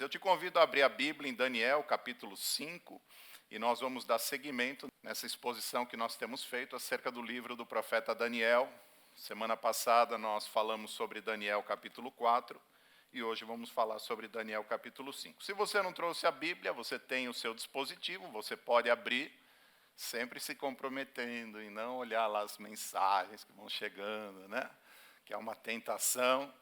Eu te convido a abrir a Bíblia em Daniel, capítulo 5, e nós vamos dar seguimento nessa exposição que nós temos feito acerca do livro do profeta Daniel. Semana passada nós falamos sobre Daniel, capítulo 4, e hoje vamos falar sobre Daniel, capítulo 5. Se você não trouxe a Bíblia, você tem o seu dispositivo, você pode abrir, sempre se comprometendo em não olhar lá as mensagens que vão chegando, né? Que é uma tentação,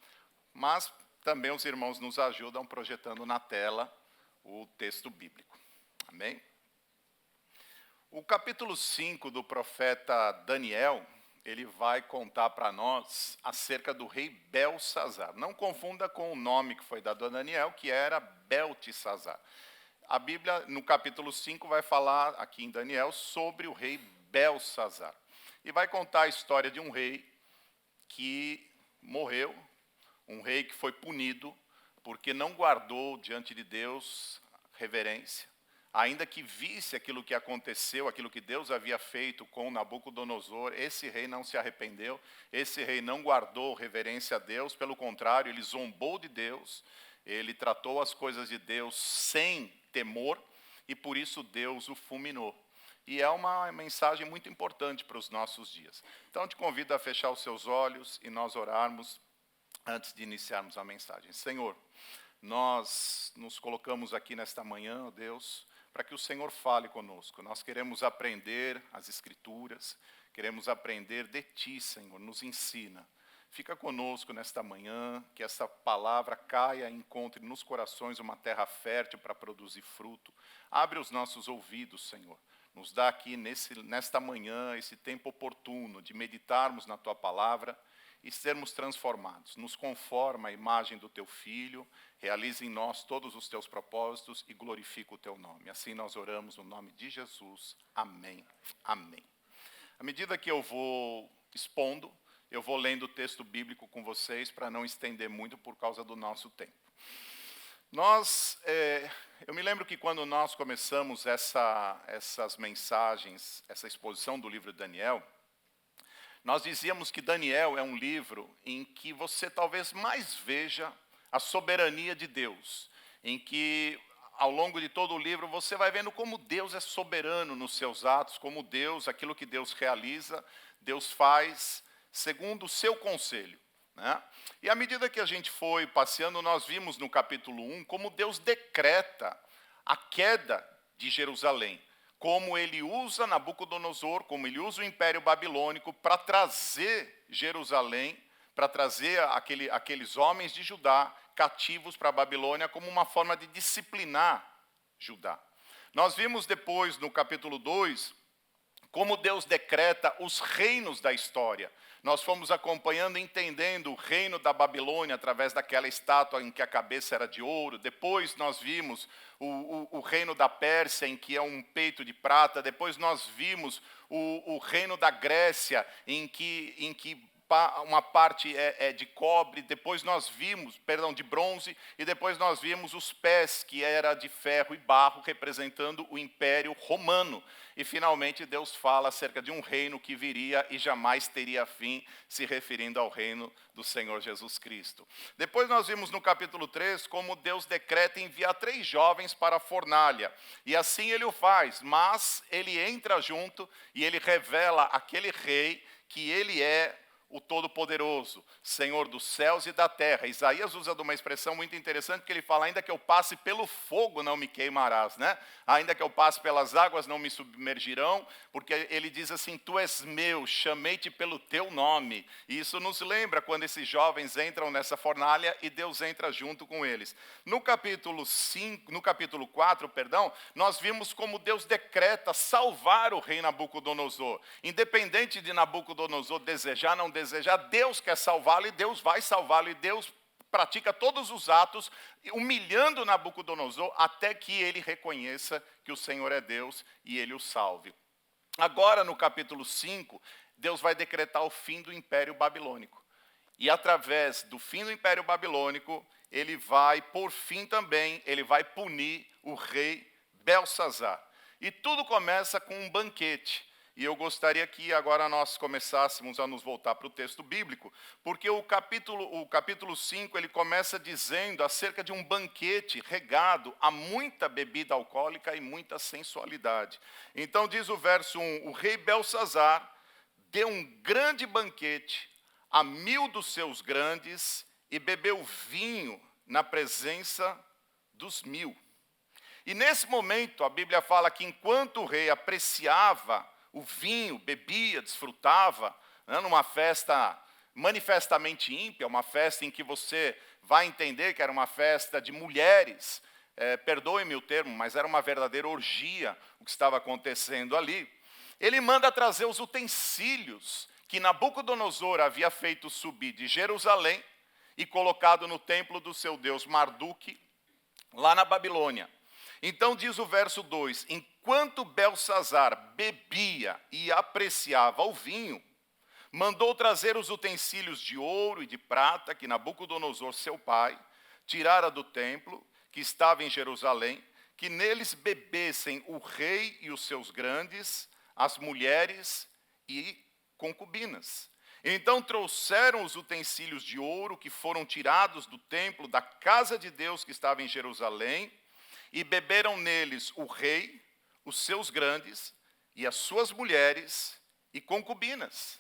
mas também os irmãos nos ajudam projetando na tela o texto bíblico. Amém? O capítulo 5 do profeta Daniel, ele vai contar para nós acerca do rei Belsazar. Não confunda com o nome que foi dado a Daniel, que era Beltesazar. A Bíblia, no capítulo 5, vai falar aqui em Daniel sobre o rei Belsazar. E vai contar a história de um rei que morreu, um rei que foi punido porque não guardou diante de Deus reverência. Ainda que visse aquilo que aconteceu, aquilo que Deus havia feito com Nabucodonosor, esse rei não se arrependeu, esse rei não guardou reverência a Deus, pelo contrário, ele zombou de Deus, ele tratou as coisas de Deus sem temor, e por isso Deus o fulminou. E é uma mensagem muito importante para os nossos dias. Então, te convido a fechar os seus olhos e nós orarmos antes de iniciarmos a mensagem. Senhor, nós nos colocamos aqui nesta manhã, ó Deus, para que o Senhor fale conosco. Nós queremos aprender as Escrituras, queremos aprender de Ti, Senhor, nos ensina. Fica conosco nesta manhã, que essa palavra caia e encontre nos corações uma terra fértil para produzir fruto. Abre os nossos ouvidos, Senhor. Nos dá aqui nesta manhã esse tempo oportuno de meditarmos na Tua palavra e sermos transformados. Nos conforma a imagem do Teu Filho, realize em nós todos os Teus propósitos e glorifica o Teu nome. Assim nós oramos no nome de Jesus. Amém. Amém. À medida que eu vou expondo, eu vou lendo o texto bíblico com vocês para não estender muito por causa do nosso tempo. Eu me lembro que quando nós começamos essas mensagens, essa exposição do livro de Daniel, nós dizíamos que Daniel é um livro em que você talvez mais veja a soberania de Deus, em que ao longo de todo o livro você vai vendo como Deus é soberano nos seus atos, como Deus, aquilo que Deus realiza, Deus faz segundo o seu conselho, né? E à medida que a gente foi passeando, nós vimos no capítulo 1 como Deus decreta a queda de Jerusalém, como ele usa Nabucodonosor, como ele usa o Império Babilônico para trazer Jerusalém, para trazer aqueles homens de Judá cativos para a Babilônia como uma forma de disciplinar Judá. Nós vimos depois, no capítulo 2, como Deus decreta os reinos da história. Nós fomos acompanhando, entendendo o reino da Babilônia através daquela estátua em que a cabeça era de ouro. Depois nós vimos o reino da Pérsia, em que é um peito de prata. Depois nós vimos o reino da Grécia, em que uma parte é de cobre, depois nós vimos, de bronze, e depois nós vimos os pés, que era de ferro e barro, representando o Império Romano. E finalmente Deus fala acerca de um reino que viria e jamais teria fim, se referindo ao reino do Senhor Jesus Cristo. Depois nós vimos no capítulo 3 como Deus decreta enviar 3 jovens para a fornalha. E assim ele o faz, mas ele entra junto e ele revela aquele rei que ele é o Todo-Poderoso, Senhor dos céus e da terra. Isaías usa de uma expressão muito interessante, porque ele fala, ainda que eu passe pelo fogo, não me queimarás, né? Ainda que eu passe pelas águas, não me submergirão, porque ele diz assim, tu és meu, chamei-te pelo teu nome. E isso nos lembra quando esses jovens entram nessa fornalha e Deus entra junto com eles. No capítulo 4, nós vimos como Deus decreta salvar o rei Nabucodonosor. Independente de Nabucodonosor desejar, não desejar, Deus quer salvá-lo e Deus vai salvá-lo, e Deus pratica todos os atos, humilhando Nabucodonosor, até que ele reconheça que o Senhor é Deus e ele o salve. Agora, no capítulo 5, Deus vai decretar o fim do Império Babilônico. E através do fim do Império Babilônico, ele vai, por fim também, ele vai punir o rei Belsazar. E tudo começa com um banquete. e eu gostaria que agora nós começássemos a nos voltar para o texto bíblico, porque o capítulo 5, ele começa dizendo acerca de um banquete regado a muita bebida alcoólica e muita sensualidade. Então diz o verso 1, o rei Belsazar deu um grande banquete a 1000 dos seus grandes e bebeu vinho na presença dos 1000. E nesse momento, a Bíblia fala que enquanto o rei apreciava o vinho, bebia, desfrutava, né, numa festa manifestamente ímpia, uma festa em que você vai entender que era uma festa de mulheres, perdoe-me o termo, mas era uma verdadeira orgia o que estava acontecendo ali. Ele manda trazer os utensílios que Nabucodonosor havia feito subir de Jerusalém e colocado no templo do seu deus Marduk, lá na Babilônia. Então diz o verso 2, enquanto Belsazar bebia e apreciava o vinho, mandou trazer os utensílios de ouro e de prata que Nabucodonosor, seu pai, tirara do templo, que estava em Jerusalém, que neles bebessem o rei e os seus grandes, as mulheres e concubinas. Então trouxeram os utensílios de ouro que foram tirados do templo da casa de Deus que estava em Jerusalém, e beberam neles o rei, os seus grandes, e as suas mulheres e concubinas.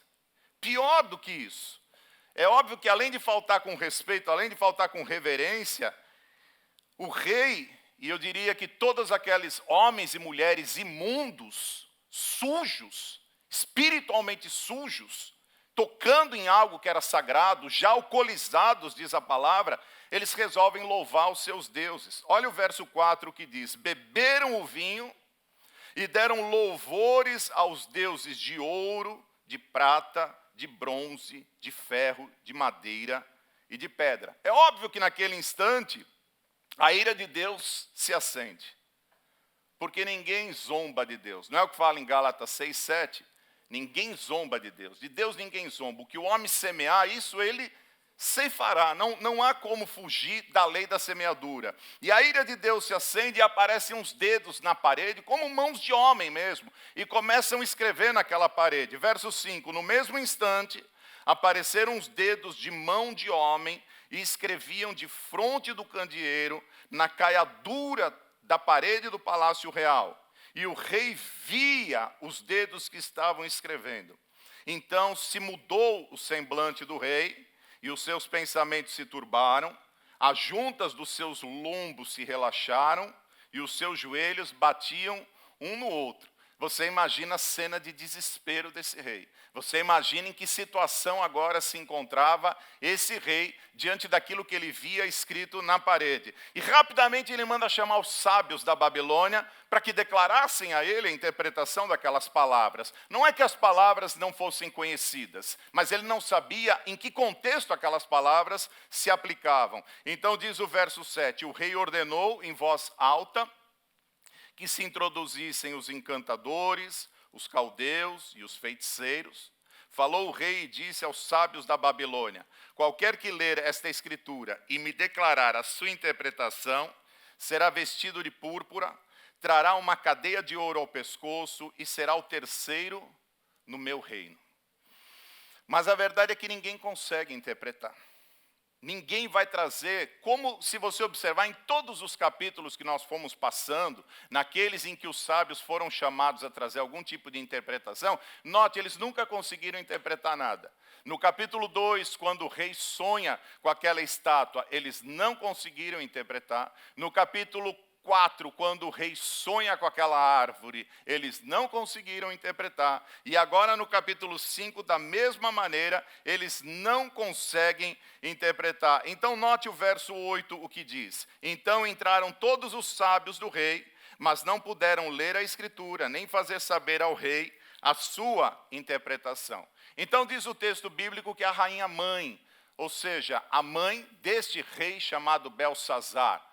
Pior do que isso, é óbvio que além de faltar com respeito, além de faltar com reverência, o rei, e eu diria que todos aqueles homens e mulheres imundos, sujos, espiritualmente sujos, tocando em algo que era sagrado, já alcoolizados, diz a palavra, eles resolvem louvar os seus deuses. Olha o verso 4 que diz, beberam o vinho e deram louvores aos deuses de ouro, de prata, de bronze, de ferro, de madeira e de pedra. É óbvio que naquele instante, a ira de Deus se acende. Porque ninguém zomba de Deus. Não é o que fala em Gálatas 6:7? Ninguém zomba de Deus ninguém zomba. O que o homem semear, isso ele ceifará. Não há como fugir da lei da semeadura. E a ira de Deus se acende e aparecem uns dedos na parede, como mãos de homem mesmo, e começam a escrever naquela parede. Verso 5, no mesmo instante, apareceram os dedos de mão de homem e escreviam de fronte do candeeiro, na caiadura da parede do palácio real. E o rei via os dedos que estavam escrevendo. Então se mudou o semblante do rei, e os seus pensamentos se turbaram, as juntas dos seus lombos se relaxaram, e os seus joelhos batiam um no outro. Você imagina a cena de desespero desse rei. Você imagina em que situação agora se encontrava esse rei diante daquilo que ele via escrito na parede. E rapidamente ele manda chamar os sábios da Babilônia para que declarassem a ele a interpretação daquelas palavras. Não é que as palavras não fossem conhecidas, mas ele não sabia em que contexto aquelas palavras se aplicavam. Então diz o verso 7, o rei ordenou em voz alta que se introduzissem os encantadores, os caldeus e os feiticeiros. Falou o rei e disse aos sábios da Babilônia, qualquer que ler esta escritura e me declarar a sua interpretação, será vestido de púrpura, trará uma cadeia de ouro ao pescoço e será o terceiro no meu reino. Mas a verdade é que ninguém consegue interpretar. Ninguém vai trazer, como se você observar em todos os capítulos que nós fomos passando, naqueles em que os sábios foram chamados a trazer algum tipo de interpretação, note, eles nunca conseguiram interpretar nada. No capítulo 2, quando o rei sonha com aquela estátua, eles não conseguiram interpretar. No capítulo 4, quando o rei sonha com aquela árvore, eles não conseguiram interpretar. E agora no capítulo 5, da mesma maneira, eles não conseguem interpretar. Então note o verso 8, o que diz. Então entraram todos os sábios do rei, mas não puderam ler a escritura, nem fazer saber ao rei a sua interpretação. Então diz o texto bíblico que a rainha mãe, ou seja, a mãe deste rei chamado Belsazar,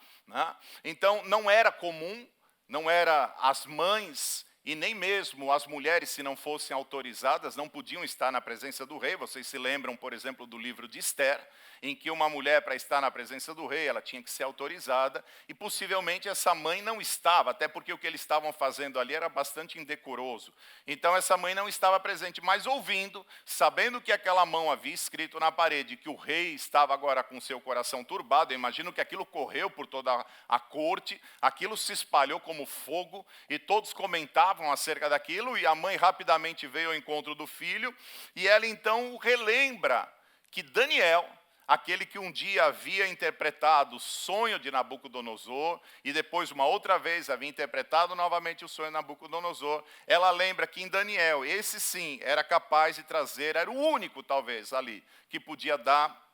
então, não era comum, não era as mães e nem mesmo as mulheres, se não fossem autorizadas, não podiam estar na presença do rei. Vocês se lembram, por exemplo, do livro de Esther. em que uma mulher, para estar na presença do rei, ela tinha que ser autorizada, e possivelmente essa mãe não estava, até porque o que eles estavam fazendo ali era bastante indecoroso. Então essa mãe não estava presente, mas ouvindo, sabendo que aquela mão havia escrito na parede, que o rei estava agora com seu coração turbado, eu imagino que aquilo correu por toda a corte, aquilo se espalhou como fogo, e todos comentavam acerca daquilo, e a mãe rapidamente veio ao encontro do filho, e ela então relembra que Daniel, aquele que um dia havia interpretado o sonho de Nabucodonosor, e depois uma outra vez havia interpretado novamente o sonho de Nabucodonosor, ela lembra que em Daniel, esse sim, era capaz de trazer, era o único talvez ali, que podia dar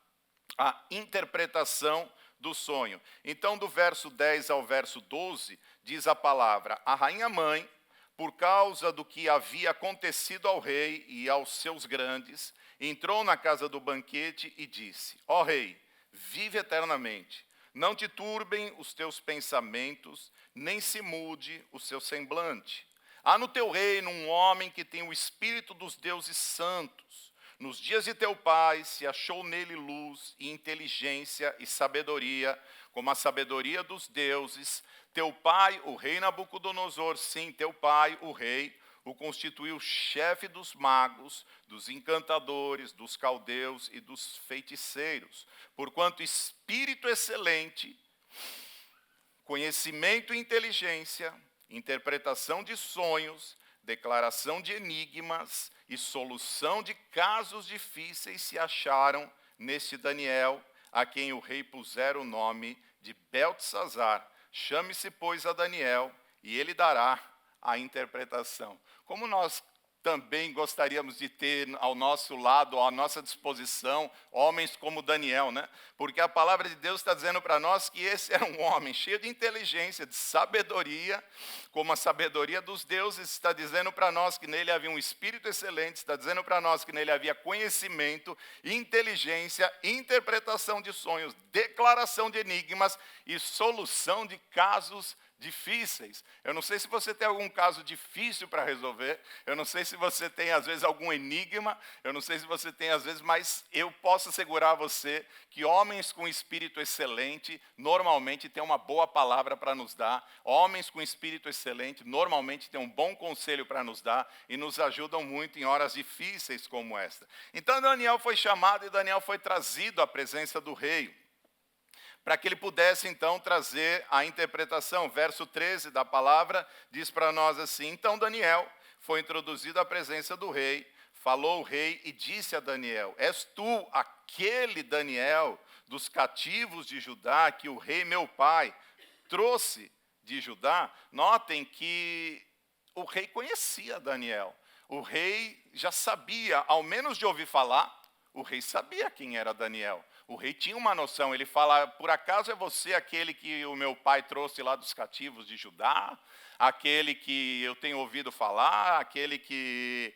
a interpretação do sonho. Então, do verso 10 ao verso 12, diz a palavra: a rainha mãe, por causa do que havia acontecido ao rei e aos seus grandes, entrou na casa do banquete e disse: ó rei, vive eternamente, não te turbem os teus pensamentos, nem se mude o seu semblante. Há no teu reino um homem que tem o espírito dos deuses santos. Nos dias de teu pai se achou nele luz e inteligência e sabedoria, como a sabedoria dos deuses. Teu pai, o rei Nabucodonosor, sim, teu pai, o rei, o constituiu chefe dos magos, dos encantadores, dos caldeus e dos feiticeiros. Porquanto espírito excelente, conhecimento e inteligência, interpretação de sonhos, declaração de enigmas e solução de casos difíceis se acharam neste Daniel, a quem o rei pusera o nome de Beltesazar. Chame-se, pois, a Daniel, e ele dará a interpretação. Como nós também gostaríamos de ter ao nosso lado, à nossa disposição, homens como Daniel, né? Porque a palavra de Deus está dizendo para nós que esse era um homem cheio de inteligência, de sabedoria, como a sabedoria dos deuses. Está dizendo para nós que nele havia um espírito excelente, está dizendo para nós que nele havia conhecimento, inteligência, interpretação de sonhos, declaração de enigmas e solução de casos difíceis. Eu não sei se você tem algum caso difícil para resolver, eu não sei se você tem às vezes algum enigma, eu não sei se você tem às vezes, mas eu posso assegurar a você que homens com espírito excelente normalmente têm uma boa palavra para nos dar, homens com espírito excelente normalmente têm um bom conselho para nos dar e nos ajudam muito em horas difíceis como esta. Então Daniel foi chamado e Daniel foi trazido à presença do rei, para que ele pudesse, então, trazer a interpretação. Verso 13 da palavra diz para nós assim: então Daniel foi introduzido à presença do rei, falou o rei e disse a Daniel: és tu aquele Daniel dos cativos de Judá, que o rei meu pai trouxe de Judá? Notem que o rei conhecia Daniel. O rei já sabia, ao menos de ouvir falar, o rei sabia quem era Daniel. O rei tinha uma noção, ele fala: por acaso é você aquele que o meu pai trouxe lá dos cativos de Judá? Aquele que eu tenho ouvido falar, aquele que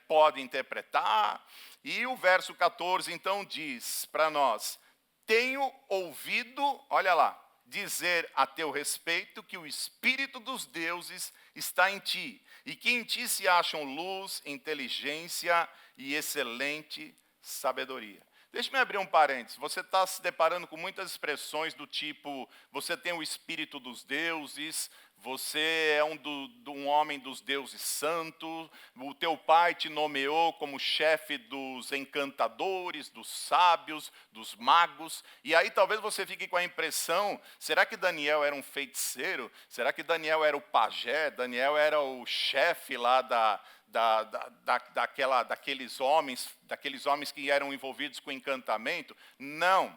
pode interpretar? E o verso 14 então diz para nós: tenho ouvido, olha lá, dizer a teu respeito que o espírito dos deuses está em ti, e que em ti se acham luz, inteligência e excelente sabedoria. Deixa-me abrir um parênteses. Você está se deparando com muitas expressões do tipo: você tem o espírito dos deuses, você é um homem dos deuses santos, o teu pai te nomeou como chefe dos encantadores, dos sábios, dos magos. E aí talvez você fique com a impressão: será que Daniel era um feiticeiro? Será que Daniel era o pajé? Daniel era o chefe lá daqueles homens que eram envolvidos com encantamento? Não.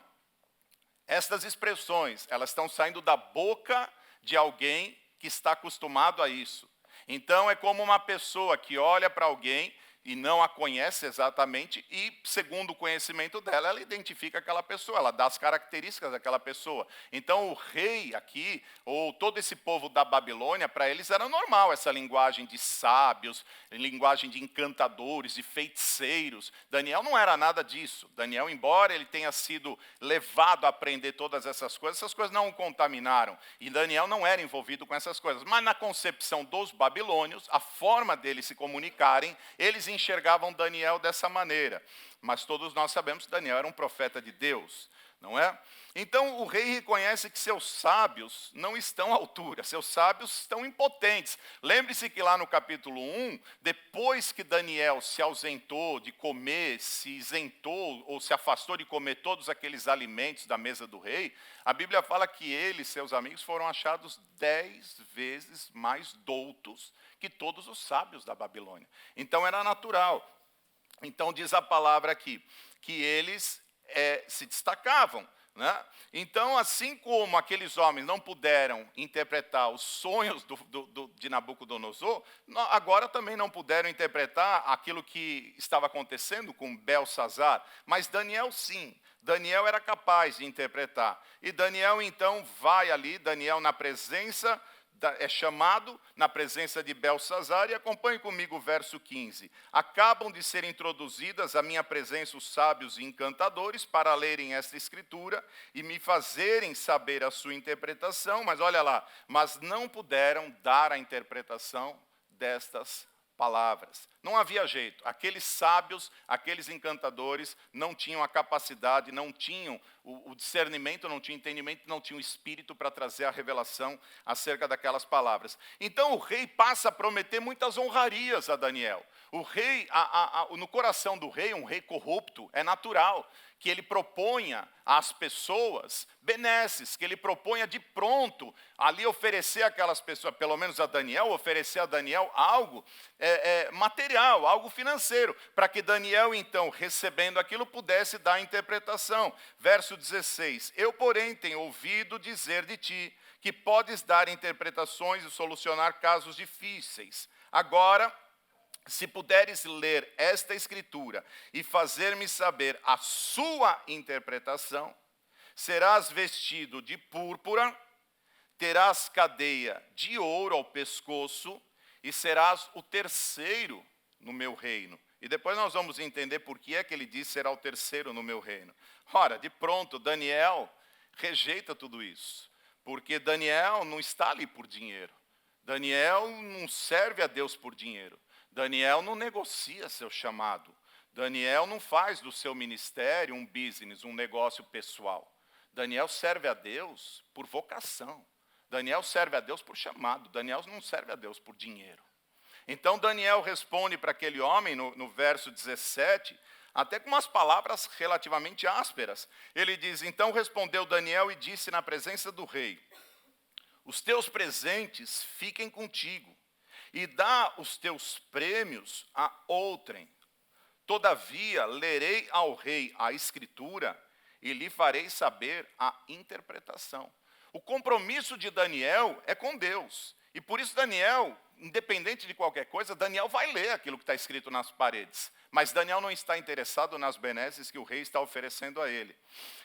Estas expressões, elas estão saindo da boca de alguém que está acostumado a isso. Então é como uma pessoa que olha para alguém e não a conhece exatamente, e segundo o conhecimento dela, ela identifica aquela pessoa, ela dá as características daquela pessoa. Então o rei aqui, ou todo esse povo da Babilônia, para eles era normal essa linguagem de sábios, linguagem de encantadores, de feiticeiros. Daniel não era nada disso. Daniel, embora ele tenha sido levado a aprender todas essas coisas não o contaminaram. E Daniel não era envolvido com essas coisas. Mas na concepção dos babilônios, a forma deles se comunicarem, eles enxergavam Daniel dessa maneira. Mas todos nós sabemos que Daniel era um profeta de Deus, não é? Então o rei reconhece que seus sábios não estão à altura, seus sábios estão impotentes. Lembre-se que lá no capítulo 1, depois que Daniel se ausentou de comer, se isentou ou se afastou de comer todos aqueles alimentos da mesa do rei, a Bíblia fala que ele e seus amigos foram achados 10 vezes mais doutos que todos os sábios da Babilônia. Então era natural. Então diz a palavra aqui, que eles se destacavam. Né? Então, assim como aqueles homens não puderam interpretar os sonhos de Nabucodonosor, agora também não puderam interpretar aquilo que estava acontecendo com Belsazar, mas Daniel sim, Daniel era capaz de interpretar. E Daniel então vai ali, Daniel na presença, é chamado na presença de Belsazar, e acompanhe comigo o verso 15. Acabam de ser introduzidas à minha presença os sábios e encantadores para lerem esta escritura e me fazerem saber a sua interpretação, mas olha lá, mas não puderam dar a interpretação destas palavras. Não havia jeito. Aqueles sábios, aqueles encantadores não tinham a capacidade, não tinham o discernimento, não tinham entendimento, não tinham espírito para trazer a revelação acerca daquelas palavras. Então o rei passa a prometer muitas honrarias a Daniel. O rei, no coração do rei, um rei corrupto, é natural que ele proponha às pessoas benesses, que ele proponha de pronto ali oferecer àquelas pessoas, pelo menos a Daniel, oferecer a Daniel algo material, algo financeiro, para que Daniel, então, recebendo aquilo, pudesse dar a interpretação. Verso 16, eu, porém, tenho ouvido dizer de ti que podes dar interpretações e solucionar casos difíceis. Agora, se puderes ler esta escritura e fazer-me saber a sua interpretação, serás vestido de púrpura, terás cadeia de ouro ao pescoço e serás o terceiro no meu reino. E depois nós vamos entender por que é que ele diz será o terceiro no meu reino. Ora, de pronto, Daniel rejeita tudo isso, porque Daniel não está ali por dinheiro. Daniel não serve a Deus por dinheiro. Daniel não negocia seu chamado. Daniel não faz do seu ministério um business, um negócio pessoal. Daniel serve a Deus por vocação. Daniel serve a Deus por chamado. Daniel não serve a Deus por dinheiro. Então Daniel responde para aquele homem no verso 17, até com umas palavras relativamente ásperas. Ele diz, então respondeu Daniel e disse na presença do rei, os teus presentes fiquem contigo, e dá os teus prêmios a outrem. Todavia, lerei ao rei a escritura e lhe farei saber a interpretação. O compromisso de Daniel é com Deus. E por isso Daniel, independente de qualquer coisa, Daniel vai ler aquilo que está escrito nas paredes. Mas Daniel não está interessado nas benesses que o rei está oferecendo a ele.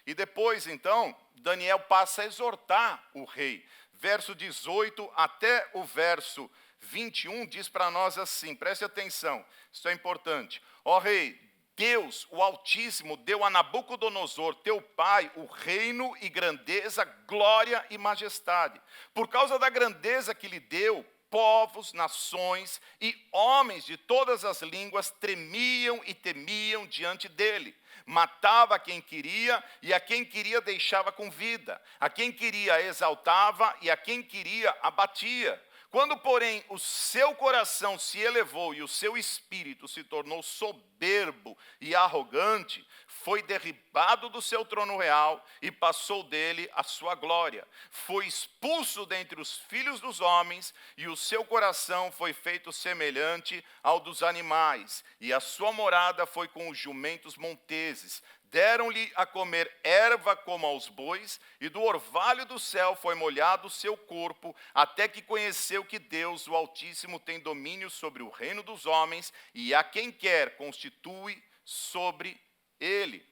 E depois, então, Daniel passa a exortar o rei. Verso 18 até o verso 21 diz para nós assim, preste atenção, isso é importante. Ó rei, Deus, o Altíssimo, deu a Nabucodonosor, teu pai, o reino e grandeza, glória e majestade. Por causa da grandeza que lhe deu, povos, nações e homens de todas as línguas tremiam e temiam diante dele. Matava a quem queria e a quem queria deixava com vida. A quem queria exaltava e a quem queria abatia. Quando, porém, o seu coração se elevou e o seu espírito se tornou soberbo e arrogante, foi derribado do seu trono real e passou dele a sua glória. Foi expulso dentre os filhos dos homens e o seu coração foi feito semelhante ao dos animais. E a sua morada foi com os jumentos monteses. Deram-lhe a comer erva como aos bois, e do orvalho do céu foi molhado o seu corpo, até que conheceu que Deus, o Altíssimo, tem domínio sobre o reino dos homens, e a quem quer constitui sobre ele.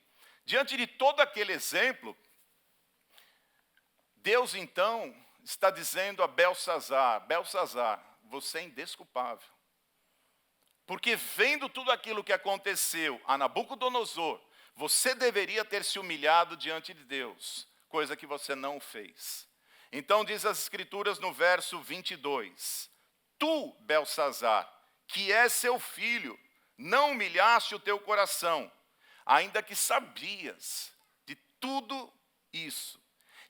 Diante de todo aquele exemplo, Deus então está dizendo a Belsazar, Belsazar, você é indesculpável. Porque vendo tudo aquilo que aconteceu a Nabucodonosor, você deveria ter se humilhado diante de Deus, coisa que você não fez. Então diz as Escrituras no verso 22, tu, Belsazar, que és seu filho, não humilhaste o teu coração, ainda que sabias de tudo isso.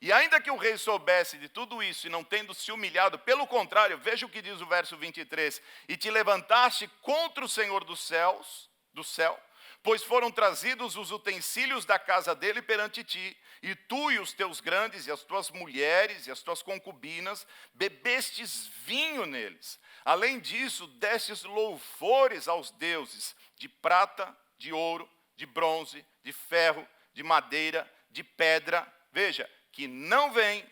E ainda que o rei soubesse de tudo isso e não tendo se humilhado, pelo contrário, veja o que diz o verso 23, e te levantaste contra o Senhor do céu, pois foram trazidos os utensílios da casa dele perante ti, e tu e os teus grandes, e as tuas mulheres, e as tuas concubinas, bebestes vinho neles. Além disso, destes louvores aos deuses, de prata, de ouro, de bronze, de ferro, de madeira, de pedra, veja, que não veem,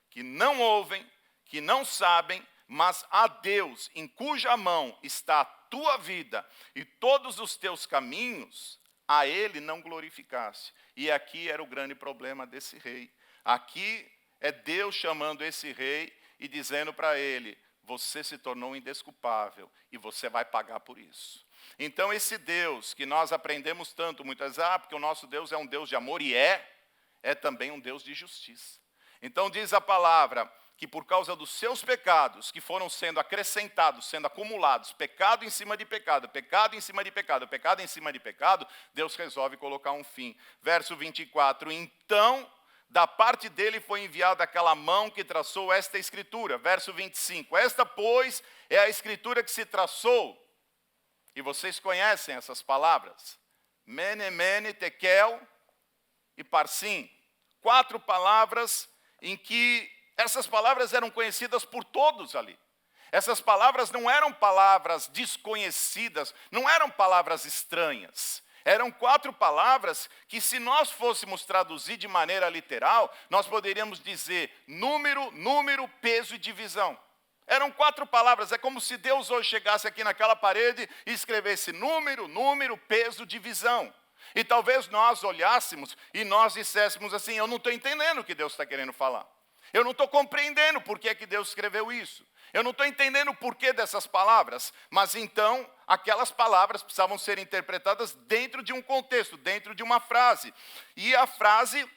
que não ouvem, que não sabem, mas a Deus, em cuja mão está a tua vida e todos os teus caminhos, a ele não glorificaste. E aqui era o grande problema desse rei. Aqui é Deus chamando esse rei e dizendo para ele, você se tornou indesculpável e você vai pagar por isso. Então esse Deus que nós aprendemos tanto, muitas vezes, porque o nosso Deus é um Deus de amor, e é também um Deus de justiça. Então diz a palavra que por causa dos seus pecados, que foram sendo acrescentados, sendo acumulados, pecado em cima de pecado, pecado em cima de pecado, pecado em cima de pecado, Deus resolve colocar um fim. Verso 24, então da parte dele foi enviada aquela mão que traçou esta escritura. Verso 25, esta, pois, é a escritura que se traçou. E vocês conhecem essas palavras. Mene, mene, tekel e parsim. 4 palavras em que essas palavras eram conhecidas por todos ali. Essas palavras não eram palavras desconhecidas, não eram palavras estranhas. Eram 4 palavras que, se nós fôssemos traduzir de maneira literal, nós poderíamos dizer número, peso e divisão. Eram 4 palavras, é como se Deus hoje chegasse aqui naquela parede e escrevesse número, peso, divisão. E talvez nós olhássemos e nós disséssemos assim, eu não estou entendendo o que Deus está querendo falar. Eu não estou compreendendo por que é que Deus escreveu isso. Eu não estou entendendo o porquê dessas palavras. Mas então, aquelas palavras precisavam ser interpretadas dentro de um contexto, dentro de uma frase. E a frase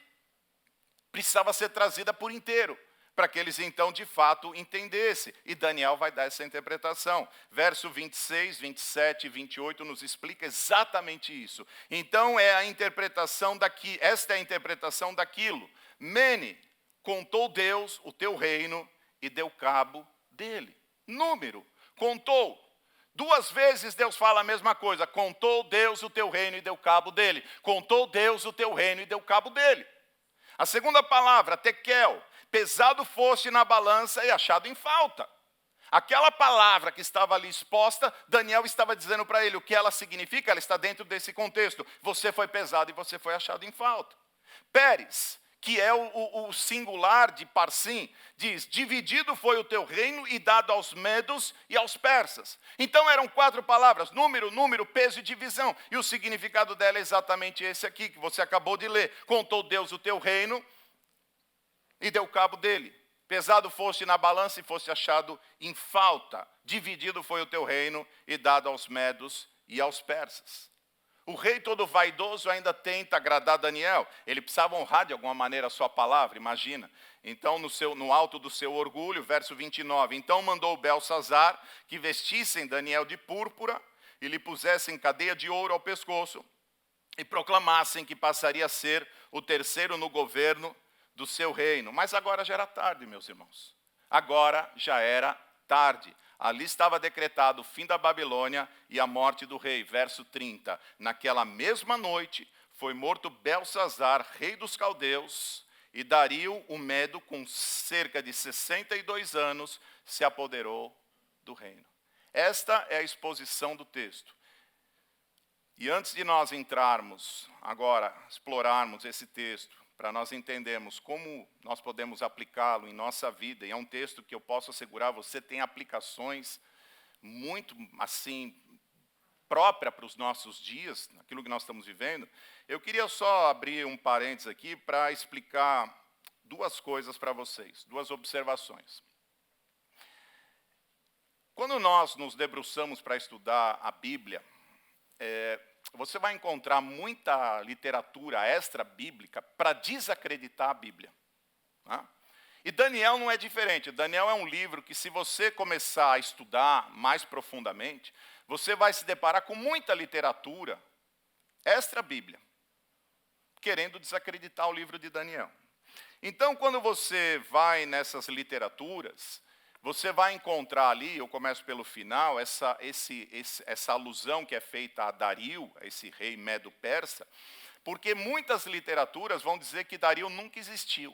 precisava ser trazida por inteiro, para que eles então de fato entendessem. E Daniel vai dar essa interpretação. Verso 26, 27 e 28 nos explica exatamente isso. Então esta é a interpretação daquilo. Mene, contou Deus o teu reino e deu cabo dele. Número, contou. 2 vezes Deus fala a mesma coisa. Contou Deus o teu reino e deu cabo dele. Contou Deus o teu reino e deu cabo dele. A segunda palavra, tekel, pesado foste na balança e achado em falta. Aquela palavra que estava ali exposta, Daniel estava dizendo para ele o que ela significa, ela está dentro desse contexto. Você foi pesado e você foi achado em falta. Peres, que é o singular de parsim, diz, dividido foi o teu reino e dado aos medos e aos persas. Então eram 4 palavras, número, peso e divisão. E o significado dela é exatamente esse aqui, que você acabou de ler. Contou Deus o teu reino e deu cabo dele. Pesado foste na balança e foste achado em falta. Dividido foi o teu reino e dado aos medos e aos persas. O rei todo vaidoso ainda tenta agradar Daniel. Ele precisava honrar de alguma maneira a sua palavra, imagina. Então, no alto do seu orgulho, verso 29. Então mandou Belsazar que vestissem Daniel de púrpura e lhe pusessem cadeia de ouro ao pescoço e proclamassem que passaria a ser o terceiro no governo do seu reino. Mas agora já era tarde, meus irmãos. Agora já era tarde. Ali estava decretado o fim da Babilônia e a morte do rei. Verso 30. Naquela mesma noite foi morto Belsazar, rei dos caldeus, e Dario, o Medo, com cerca de 62 anos, se apoderou do reino. Esta é a exposição do texto. E antes de nós entrarmos, agora, explorarmos esse texto, para nós entendermos como nós podemos aplicá-lo em nossa vida, e é um texto que eu posso assegurar, você tem aplicações muito, assim, própria para os nossos dias, naquilo que nós estamos vivendo. Eu queria só abrir um parênteses aqui para explicar 2 coisas para vocês, 2 observações. Quando nós nos debruçamos para estudar a Bíblia, você vai encontrar muita literatura extra-bíblica para desacreditar a Bíblia. Tá? E Daniel não é diferente. Daniel é um livro que, se você começar a estudar mais profundamente, você vai se deparar com muita literatura extra-bíblia, querendo desacreditar o livro de Daniel. Então, quando você vai nessas literaturas, você vai encontrar ali, eu começo pelo final, essa alusão que é feita a Dario, esse rei medo-persa, porque muitas literaturas vão dizer que Dario nunca existiu.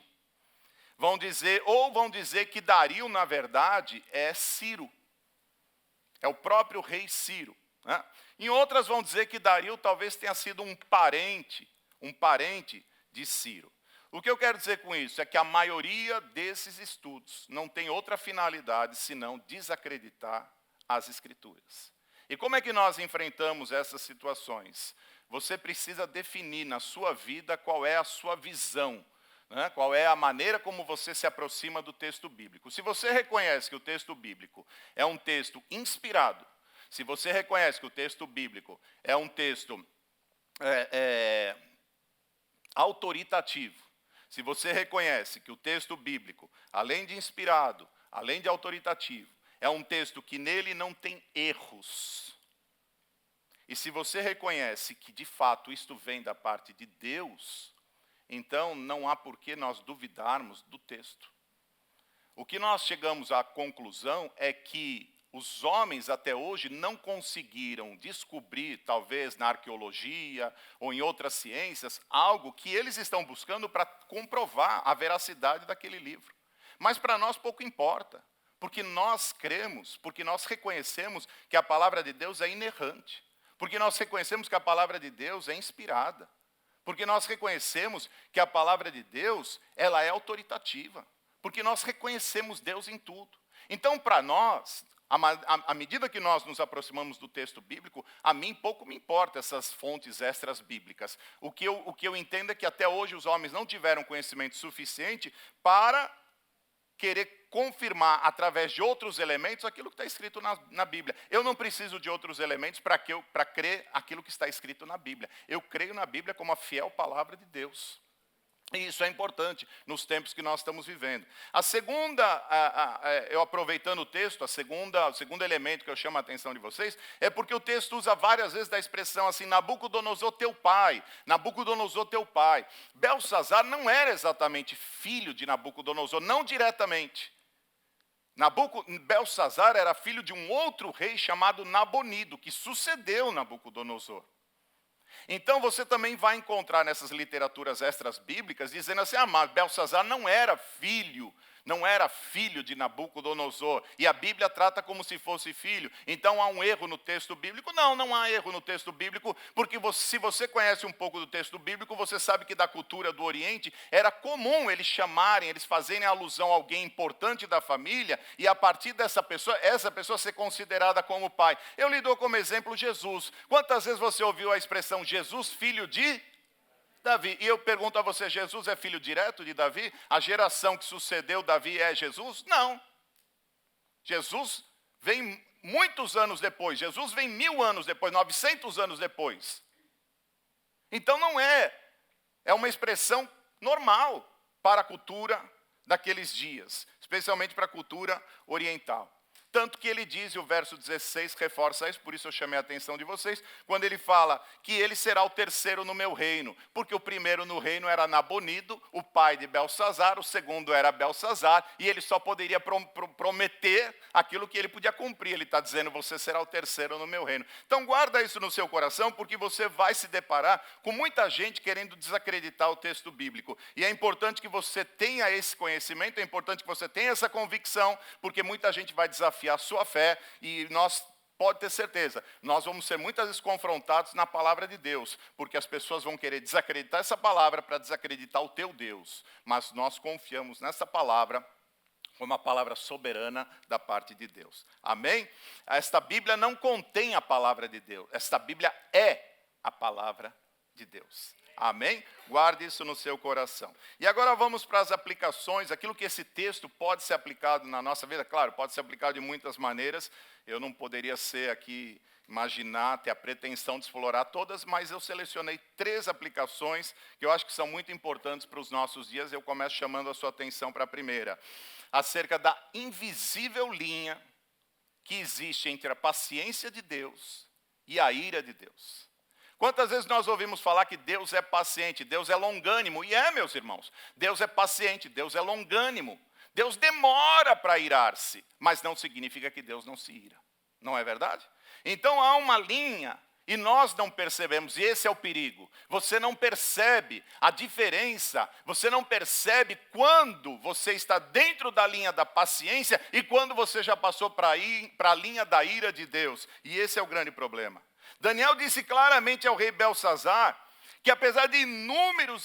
Vão dizer que Dario, na verdade, é Ciro. É o próprio rei Ciro. Né? Em outras vão dizer que Dario talvez tenha sido um parente de Ciro. O que eu quero dizer com isso é que a maioria desses estudos não tem outra finalidade senão desacreditar as Escrituras. E como é que nós enfrentamos essas situações? Você precisa definir na sua vida qual é a sua visão, né? Qual é a maneira como você se aproxima do texto bíblico. Se você reconhece que o texto bíblico é um texto inspirado, se você reconhece que o texto bíblico é um texto autoritativo, se você reconhece que o texto bíblico, além de inspirado, além de autoritativo, é um texto que nele não tem erros, e se você reconhece que de fato isto vem da parte de Deus, então não há por que nós duvidarmos do texto. O que nós chegamos à conclusão é que os homens até hoje não conseguiram descobrir, talvez na arqueologia ou em outras ciências, algo que eles estão buscando para comprovar a veracidade daquele livro. Mas para nós pouco importa, porque nós cremos, porque nós reconhecemos que a palavra de Deus é inerrante, porque nós reconhecemos que a palavra de Deus é inspirada, porque nós reconhecemos que a palavra de Deus ela é autoritativa, porque nós reconhecemos Deus em tudo. Então, para nós, à medida que nós nos aproximamos do texto bíblico, a mim pouco me importa essas fontes extras bíblicas. O que eu entendo é que até hoje os homens não tiveram conhecimento suficiente para querer confirmar através de outros elementos aquilo que está escrito na Bíblia. Eu não preciso de outros elementos para crer aquilo que está escrito na Bíblia. Eu creio na Bíblia como a fiel palavra de Deus. E isso é importante nos tempos que nós estamos vivendo. A segunda, eu aproveitando o texto, o segundo elemento que eu chamo a atenção de vocês, é porque o texto usa várias vezes da expressão assim, Nabucodonosor teu pai, Nabucodonosor teu pai. Belsazar não era exatamente filho de Nabucodonosor, não diretamente. Belsazar era filho de um outro rei chamado Nabonido, que sucedeu Nabucodonosor. Então você também vai encontrar nessas literaturas extras bíblicas dizendo assim, mas Belsazar não era filho de Nabucodonosor, e a Bíblia trata como se fosse filho. Então há um erro no texto bíblico? Não há erro no texto bíblico, porque se você conhece um pouco do texto bíblico, você sabe que da cultura do Oriente era comum eles fazerem alusão a alguém importante da família, e a partir essa pessoa ser considerada como pai. Eu lhe dou como exemplo Jesus. Quantas vezes você ouviu a expressão Jesus, filho de Davi? E eu pergunto a você, Jesus é filho direto de Davi? A geração que sucedeu Davi é Jesus? Não. Jesus vem muitos anos depois. Jesus vem 1000 anos depois, 900 anos depois. Então não é. É uma expressão normal para a cultura daqueles dias, especialmente para a cultura oriental. Tanto que ele diz, e o verso 16 reforça isso, por isso eu chamei a atenção de vocês, quando ele fala que ele será o terceiro no meu reino, porque o primeiro no reino era Nabonido, o pai de Belsazar, o segundo era Belsazar, e ele só poderia prometer aquilo que ele podia cumprir. Ele está dizendo, você será o terceiro no meu reino. Então guarda isso no seu coração, porque você vai se deparar com muita gente querendo desacreditar o texto bíblico. E é importante que você tenha esse conhecimento, é importante que você tenha essa convicção, porque muita gente vai desafiar a sua fé, e pode ter certeza, nós vamos ser muitas vezes confrontados na palavra de Deus, porque as pessoas vão querer desacreditar essa palavra para desacreditar o teu Deus, mas nós confiamos nessa palavra como uma palavra soberana da parte de Deus. Amém? Esta Bíblia não contém a palavra de Deus, esta Bíblia é a palavra de Deus. Amém? Guarde isso no seu coração. E agora vamos para as aplicações, aquilo que esse texto pode ser aplicado na nossa vida. Claro, pode ser aplicado de muitas maneiras. Eu não poderia ser aqui imaginar, ter a pretensão de explorar todas, mas eu selecionei 3 aplicações que eu acho que são muito importantes para os nossos dias. Eu começo chamando a sua atenção para a primeira, acerca da invisível linha que existe entre a paciência de Deus e a ira de Deus. Quantas vezes nós ouvimos falar que Deus é paciente, Deus é longânimo, e meus irmãos, Deus é paciente, Deus é longânimo. Deus demora para irar-se, mas não significa que Deus não se ira. Não é verdade? Então há uma linha e nós não percebemos, e esse é o perigo. Você não percebe a diferença, você não percebe quando você está dentro da linha da paciência e quando você já passou para a linha da ira de Deus. E esse é o grande problema. Daniel disse claramente ao rei Belsazar que apesar de inúmeros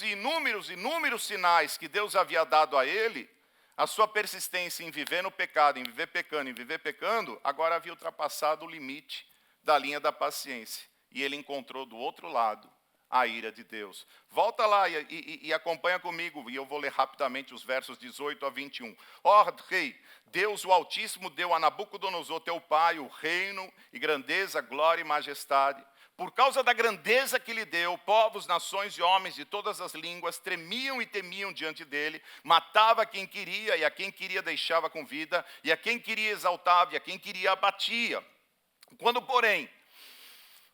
sinais que Deus havia dado a ele, a sua persistência em viver no pecado, em viver pecando, em viver pecando, agora havia ultrapassado o limite da linha da paciência. E ele encontrou do outro lado a ira de Deus. Volta lá e acompanha comigo, e eu vou ler rapidamente os versos 18 a 21. Ó rei, Deus o Altíssimo deu a Nabucodonosor, teu pai, o reino e grandeza, glória e majestade. Por causa da grandeza que lhe deu, povos, nações e homens de todas as línguas tremiam e temiam diante dele, matava quem queria e a quem queria deixava com vida, e a quem queria exaltava e a quem queria abatia. Quando, porém,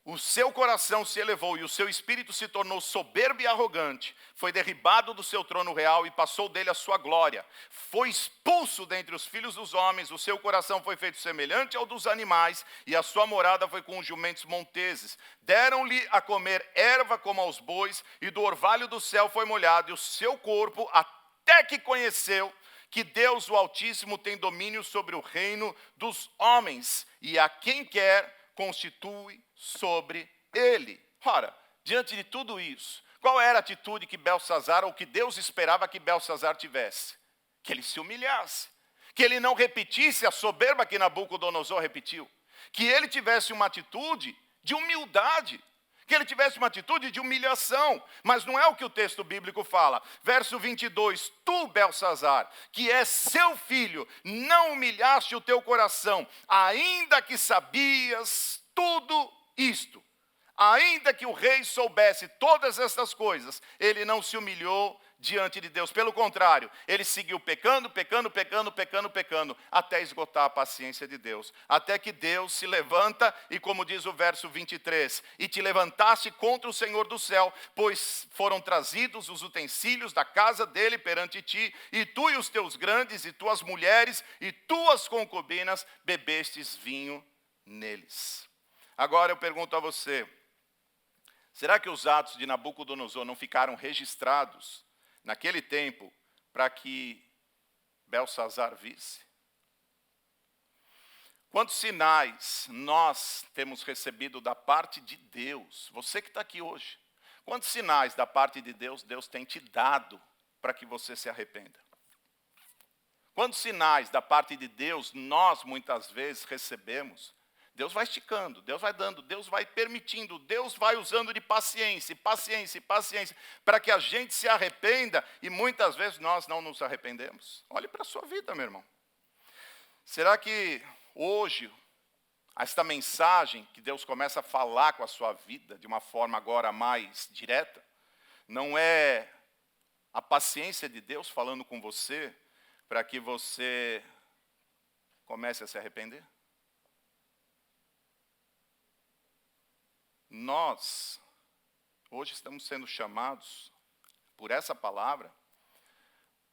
o seu coração se elevou e o seu espírito se tornou soberbo e arrogante, foi derribado do seu trono real e passou dele a sua glória. Foi expulso dentre os filhos dos homens, o seu coração foi feito semelhante ao dos animais e a sua morada foi com os jumentos monteses. Deram-lhe a comer erva como aos bois e do orvalho do céu foi molhado e o seu corpo até que conheceu que Deus o Altíssimo tem domínio sobre o reino dos homens e a quem quer constitui sobre ele. Ora, diante de tudo isso, qual era a atitude que Belsazar, ou que Deus esperava que Belsazar tivesse? Que ele se humilhasse, que ele não repetisse a soberba que Nabucodonosor repetiu, que ele tivesse uma atitude de humildade, que ele tivesse uma atitude de humilhação, mas não é o que o texto bíblico fala. Verso 22, tu, Belsazar, que és seu filho, não humilhaste o teu coração, ainda que sabias tudo isto. Ainda que o rei soubesse todas essas coisas, ele não se humilhou diante de Deus. Pelo contrário, ele seguiu pecando, até esgotar a paciência de Deus. Até que Deus se levanta, e como diz o verso 23, e te levantaste contra o Senhor do céu, pois foram trazidos os utensílios da casa dele perante ti, e tu e os teus grandes, e tuas mulheres, e tuas concubinas, bebestes vinho neles. Agora eu pergunto a você, será que os atos de Nabucodonosor não ficaram registrados naquele tempo para que Belsazar visse? Quantos sinais nós temos recebido da parte de Deus? Você que está aqui hoje, quantos sinais da parte de Deus Deus tem te dado para que você se arrependa? Quantos sinais da parte de Deus nós muitas vezes recebemos? Deus vai esticando, Deus vai dando, Deus vai permitindo, Deus vai usando de paciência, para que a gente se arrependa, e muitas vezes nós não nos arrependemos. Olhe para a sua vida, meu irmão. Será que hoje, esta mensagem que Deus começa a falar com a sua vida, de uma forma agora mais direta, não é a paciência de Deus falando com você, para que você comece a se arrepender? Nós, hoje estamos sendo chamados, por essa palavra,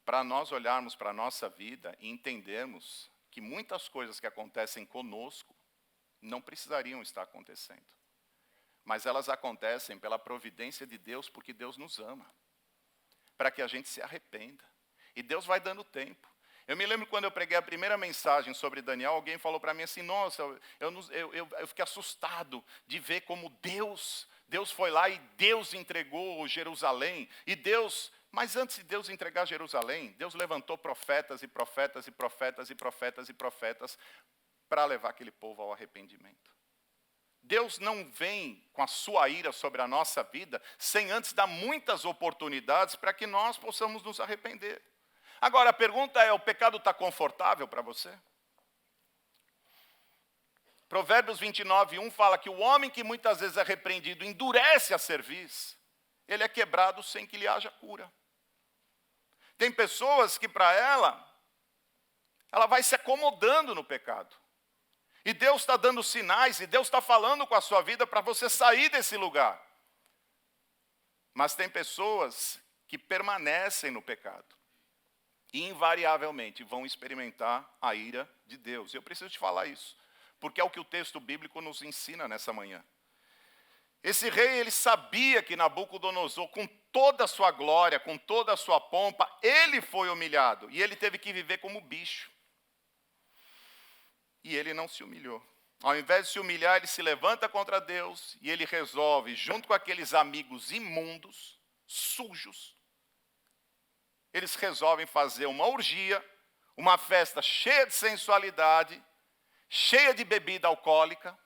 para nós olharmos para a nossa vida e entendermos que muitas coisas que acontecem conosco não precisariam estar acontecendo. Mas elas acontecem pela providência de Deus, porque Deus nos ama, para que a gente se arrependa. E Deus vai dando tempo. Eu me lembro quando eu preguei a primeira mensagem sobre Daniel, alguém falou para mim assim, nossa, eu fiquei assustado de ver como Deus foi lá e Deus entregou Jerusalém. Mas antes de Deus entregar Jerusalém, Deus levantou profetas para levar aquele povo ao arrependimento. Deus não vem com a sua ira sobre a nossa vida sem antes dar muitas oportunidades para que nós possamos nos arrepender. Agora, a pergunta é, o pecado está confortável para você? Provérbios 29:1 fala que o homem que muitas vezes é repreendido endurece a cerviz, ele é quebrado sem que lhe haja cura. Tem pessoas que para ela vai se acomodando no pecado. E Deus está dando sinais, e Deus está falando com a sua vida para você sair desse lugar. Mas tem pessoas que permanecem no pecado. E invariavelmente vão experimentar a ira de Deus. Eu preciso te falar isso, porque é o que o texto bíblico nos ensina nessa manhã. Esse rei, ele sabia que Nabucodonosor, com toda a sua glória, com toda a sua pompa, ele foi humilhado. E ele teve que viver como bicho. E ele não se humilhou. Ao invés de se humilhar, ele se levanta contra Deus e ele resolve, junto com aqueles amigos imundos, sujos, eles resolvem fazer uma orgia, uma festa cheia de sensualidade, cheia de bebida alcoólica,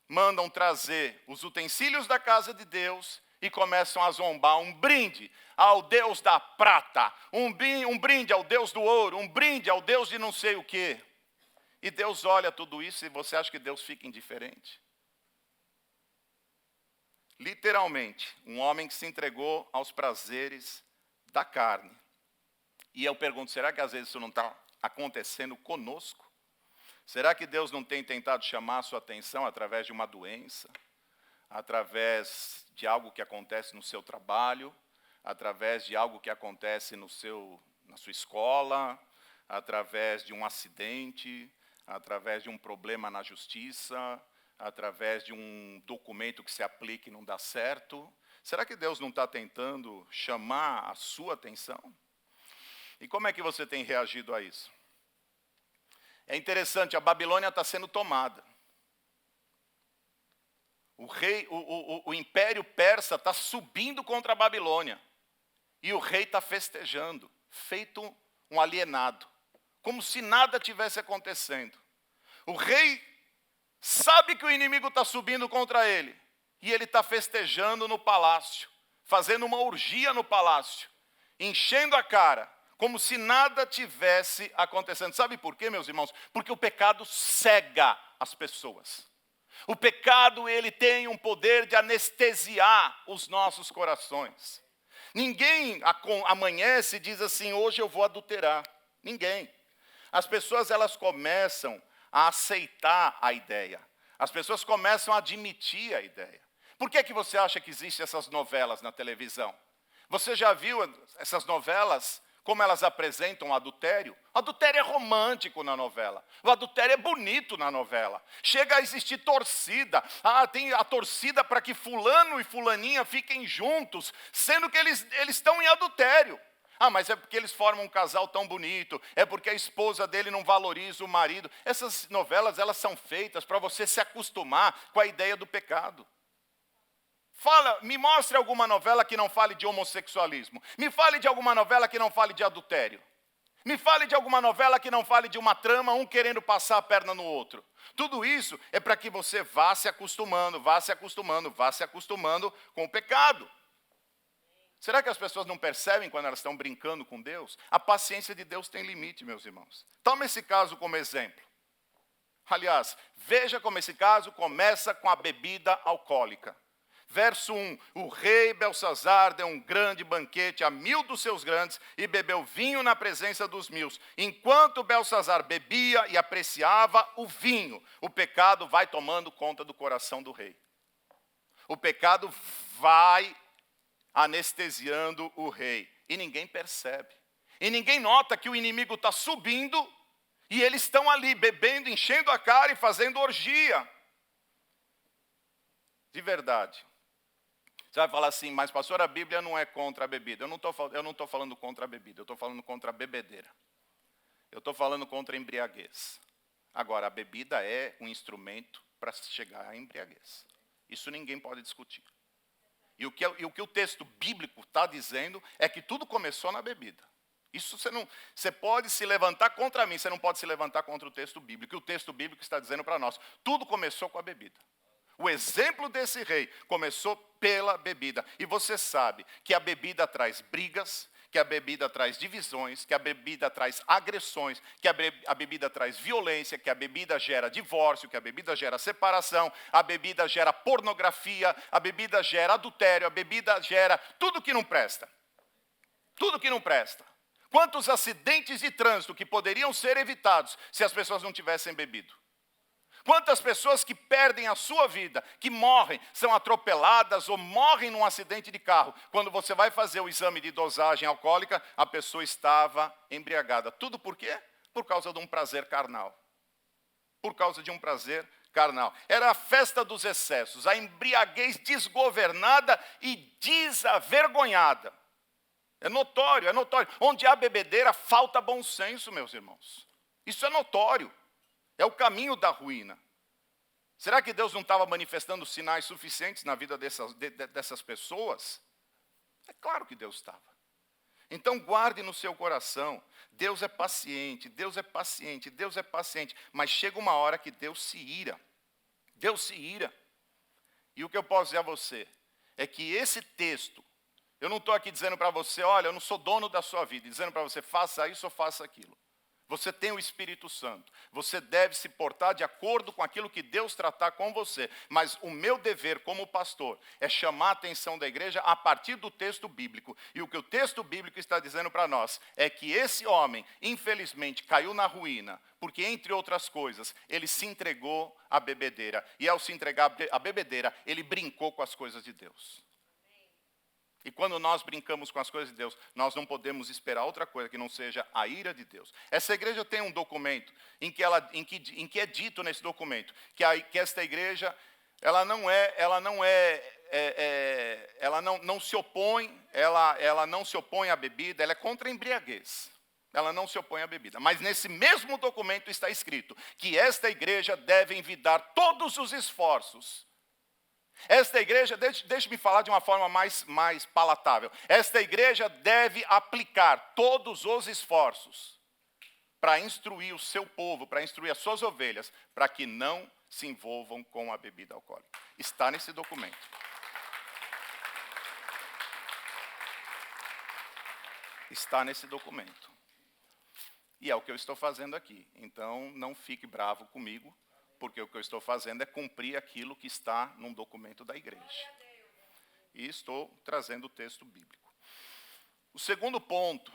mandam trazer os utensílios da casa de Deus e começam a zombar um brinde ao Deus da prata, um brinde ao Deus do ouro, um brinde ao Deus de não sei o quê. E Deus olha tudo isso e você acha que Deus fica indiferente? Literalmente, um homem que se entregou aos prazeres da carne. E eu pergunto, será que às vezes isso não está acontecendo conosco? Será que Deus não tem tentado chamar a sua atenção através de uma doença? Através de algo que acontece no seu trabalho? Através de algo que acontece na sua escola? Através de um acidente? Através de um problema na justiça? Através de um documento que se aplica e não dá certo? Será que Deus não está tentando chamar a sua atenção? E como é que você tem reagido a isso? É interessante, a Babilônia está sendo tomada. O Império Persa está subindo contra a Babilônia. E o rei está festejando, feito um alienado. Como se nada tivesse acontecendo. O rei sabe que o inimigo está subindo contra ele. E ele está festejando no palácio. Fazendo uma orgia no palácio. Enchendo a cara. Como se nada tivesse acontecendo. Sabe por quê, meus irmãos? Porque o pecado cega as pessoas. O pecado, ele tem um poder de anestesiar os nossos corações. Ninguém amanhece e diz assim, hoje eu vou adulterar. Ninguém. As pessoas, elas começam a aceitar a ideia. As pessoas começam a admitir a ideia. Por que você acha que existem essas novelas na televisão? Você já viu essas novelas, como elas apresentam o adultério? O adultério é romântico na novela. O adultério é bonito na novela. Chega a existir torcida. Tem a torcida para que fulano e fulaninha fiquem juntos, sendo que eles estão em adultério. Mas é porque eles formam um casal tão bonito, é porque a esposa dele não valoriza o marido. Essas novelas, elas são feitas para você se acostumar com a ideia do pecado. Me mostre alguma novela que não fale de homossexualismo. Me fale de alguma novela que não fale de adultério. Me fale de alguma novela que não fale de uma trama, um querendo passar a perna no outro. Tudo isso é para que você vá se acostumando com o pecado. Será que as pessoas não percebem quando elas estão brincando com Deus? A paciência de Deus tem limite, meus irmãos. Toma esse caso como exemplo. Aliás, veja como esse caso começa com a bebida alcoólica. Verso 1, o rei Belsazar deu um grande banquete a 1000 dos seus grandes e bebeu vinho na presença dos 1000. Enquanto Belsazar bebia e apreciava o vinho, o pecado vai tomando conta do coração do rei. O pecado vai anestesiando o rei. E ninguém percebe. E ninguém nota que o inimigo está subindo e eles estão ali bebendo, enchendo a cara e fazendo orgia. De verdade. Você vai falar assim, mas pastor, a Bíblia não é contra a bebida. Eu não estou falando contra a bebida, eu estou falando contra a bebedeira. Eu estou falando contra a embriaguez. Agora, a bebida é um instrumento para chegar à embriaguez. Isso ninguém pode discutir. E o que o texto bíblico está dizendo é que tudo começou na bebida. Isso você pode se levantar contra mim, você não pode se levantar contra o texto bíblico. E o texto bíblico está dizendo para nós, tudo começou com a bebida. O exemplo desse rei começou pela bebida. E você sabe que a bebida traz brigas, que a bebida traz divisões, que a bebida traz agressões, que a bebida traz violência, que a bebida gera divórcio, que a bebida gera separação, a bebida gera pornografia, a bebida gera adultério, a bebida gera tudo que não presta. Tudo que não presta. Quantos acidentes de trânsito que poderiam ser evitados se as pessoas não tivessem bebido? Quantas pessoas que perdem a sua vida, que morrem, são atropeladas ou morrem num acidente de carro. Quando você vai fazer o exame de dosagem alcoólica, a pessoa estava embriagada. Tudo por quê? Por causa de um prazer carnal. Por causa de um prazer carnal. Era a festa dos excessos, a embriaguez desgovernada e desavergonhada. É notório, é notório. Onde há bebedeira, falta bom senso, meus irmãos. Isso é notório. É o caminho da ruína. Será que Deus não estava manifestando sinais suficientes na vida dessas pessoas? É claro que Deus estava. Então guarde no seu coração, Deus é paciente, Deus é paciente, Deus é paciente. Mas chega uma hora que Deus se ira. Deus se ira. E o que eu posso dizer a você é que esse texto, eu não estou aqui dizendo para você, olha, eu não sou dono da sua vida, dizendo para você, faça isso ou faça aquilo. Você tem o Espírito Santo. Você deve se portar de acordo com aquilo que Deus tratar com você. Mas o meu dever como pastor é chamar a atenção da igreja a partir do texto bíblico. E o que o texto bíblico está dizendo para nós é que esse homem, infelizmente, caiu na ruína, porque, entre outras coisas, ele se entregou à bebedeira. E ao se entregar à bebedeira, ele brincou com as coisas de Deus. E quando nós brincamos com as coisas de Deus, nós não podemos esperar outra coisa que não seja a ira de Deus. Essa igreja tem um documento em que é dito nesse documento que esta igreja ela não se opõe, ela não se opõe à bebida, ela é contra a embriaguez. Ela não se opõe à bebida. Mas nesse mesmo documento está escrito que esta igreja deve envidar todos os esforços. Esta igreja, deixe-me falar de uma forma mais palatável. Esta igreja deve aplicar todos os esforços para instruir o seu povo, para instruir as suas ovelhas, para que não se envolvam com a bebida alcoólica. Está nesse documento. Está nesse documento. E é o que eu estou fazendo aqui. Então, não fique bravo comigo, porque o que eu estou fazendo é cumprir aquilo que está num documento da igreja. E estou trazendo o texto bíblico. O segundo ponto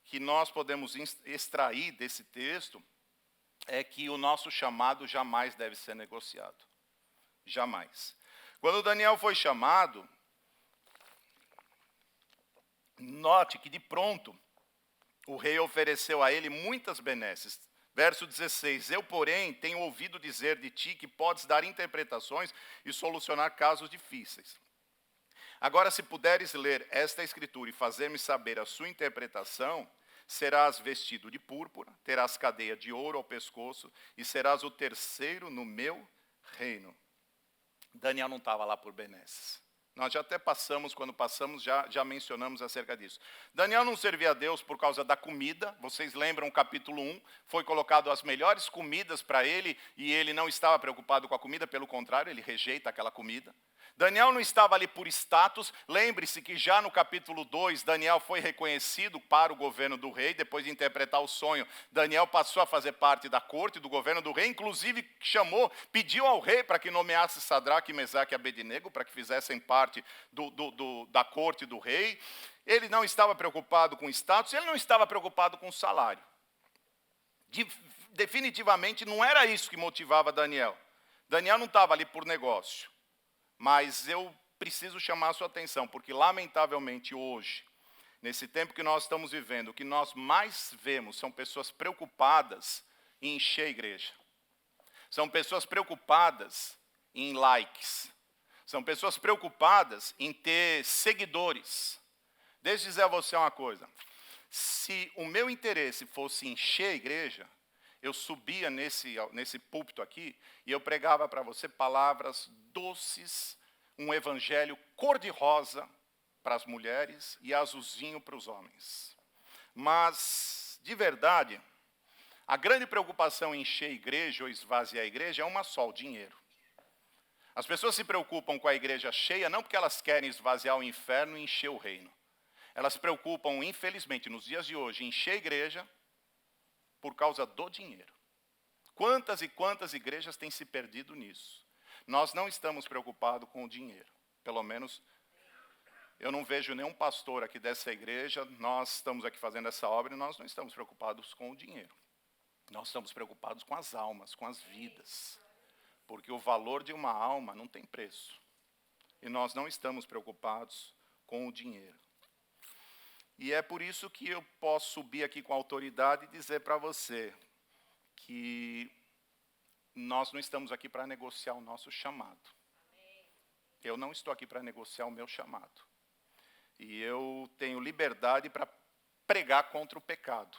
que nós podemos extrair desse texto é que o nosso chamado jamais deve ser negociado. Jamais. Quando Daniel foi chamado, note que de pronto o rei ofereceu a ele muitas benesses. Verso 16, eu, porém, tenho ouvido dizer de ti que podes dar interpretações e solucionar casos difíceis. Agora, se puderes ler esta escritura e fazer-me saber a sua interpretação, serás vestido de púrpura, terás cadeia de ouro ao pescoço e serás o terceiro no meu reino. Daniel não estava lá por benesses. Nós já até passamos, quando passamos, já mencionamos acerca disso. Daniel não servia a Deus por causa da comida. Vocês lembram o capítulo 1, foi colocado as melhores comidas para ele, e ele não estava preocupado com a comida, pelo contrário, ele rejeita aquela comida. Daniel não estava ali por status. Lembre-se que já no capítulo 2, Daniel foi reconhecido para o governo do rei. Depois de interpretar o sonho, Daniel passou a fazer parte da corte, do governo do rei. Inclusive pediu ao rei para que nomeasse Sadraque, Mesaque e Abednego, para que fizessem parte da corte do rei. Ele não estava preocupado com status, ele não estava preocupado com salário. Definitivamente não era isso que motivava Daniel. Daniel não estava ali por negócio. Mas eu preciso chamar a sua atenção, porque lamentavelmente hoje, nesse tempo que nós estamos vivendo, o que nós mais vemos são pessoas preocupadas em encher a igreja. São pessoas preocupadas em likes. São pessoas preocupadas em ter seguidores. Deixa eu dizer a você uma coisa. Se o meu interesse fosse encher a igreja, eu subia nesse púlpito aqui e eu pregava para você palavras doces, um evangelho cor-de-rosa para as mulheres e azulzinho para os homens. Mas, de verdade, a grande preocupação em encher a igreja ou esvaziar a igreja é uma só, o dinheiro. As pessoas se preocupam com a igreja cheia não porque elas querem esvaziar o inferno e encher o reino. elas se preocupam, infelizmente, nos dias de hoje, em encher a igreja por causa do dinheiro. Quantas e quantas igrejas têm se perdido nisso? Nós não estamos preocupados com o dinheiro. Pelo menos, eu não vejo nenhum pastor aqui dessa igreja, nós estamos aqui fazendo essa obra e nós não estamos preocupados com o dinheiro. Nós estamos preocupados com as almas, com as vidas. Porque o valor de uma alma não tem preço. E nós não estamos preocupados com o dinheiro. E é por isso que eu posso subir aqui com autoridade e dizer para você que nós não estamos aqui para negociar o nosso chamado. Eu não estou aqui para negociar o meu chamado. E eu tenho liberdade para pregar contra o pecado.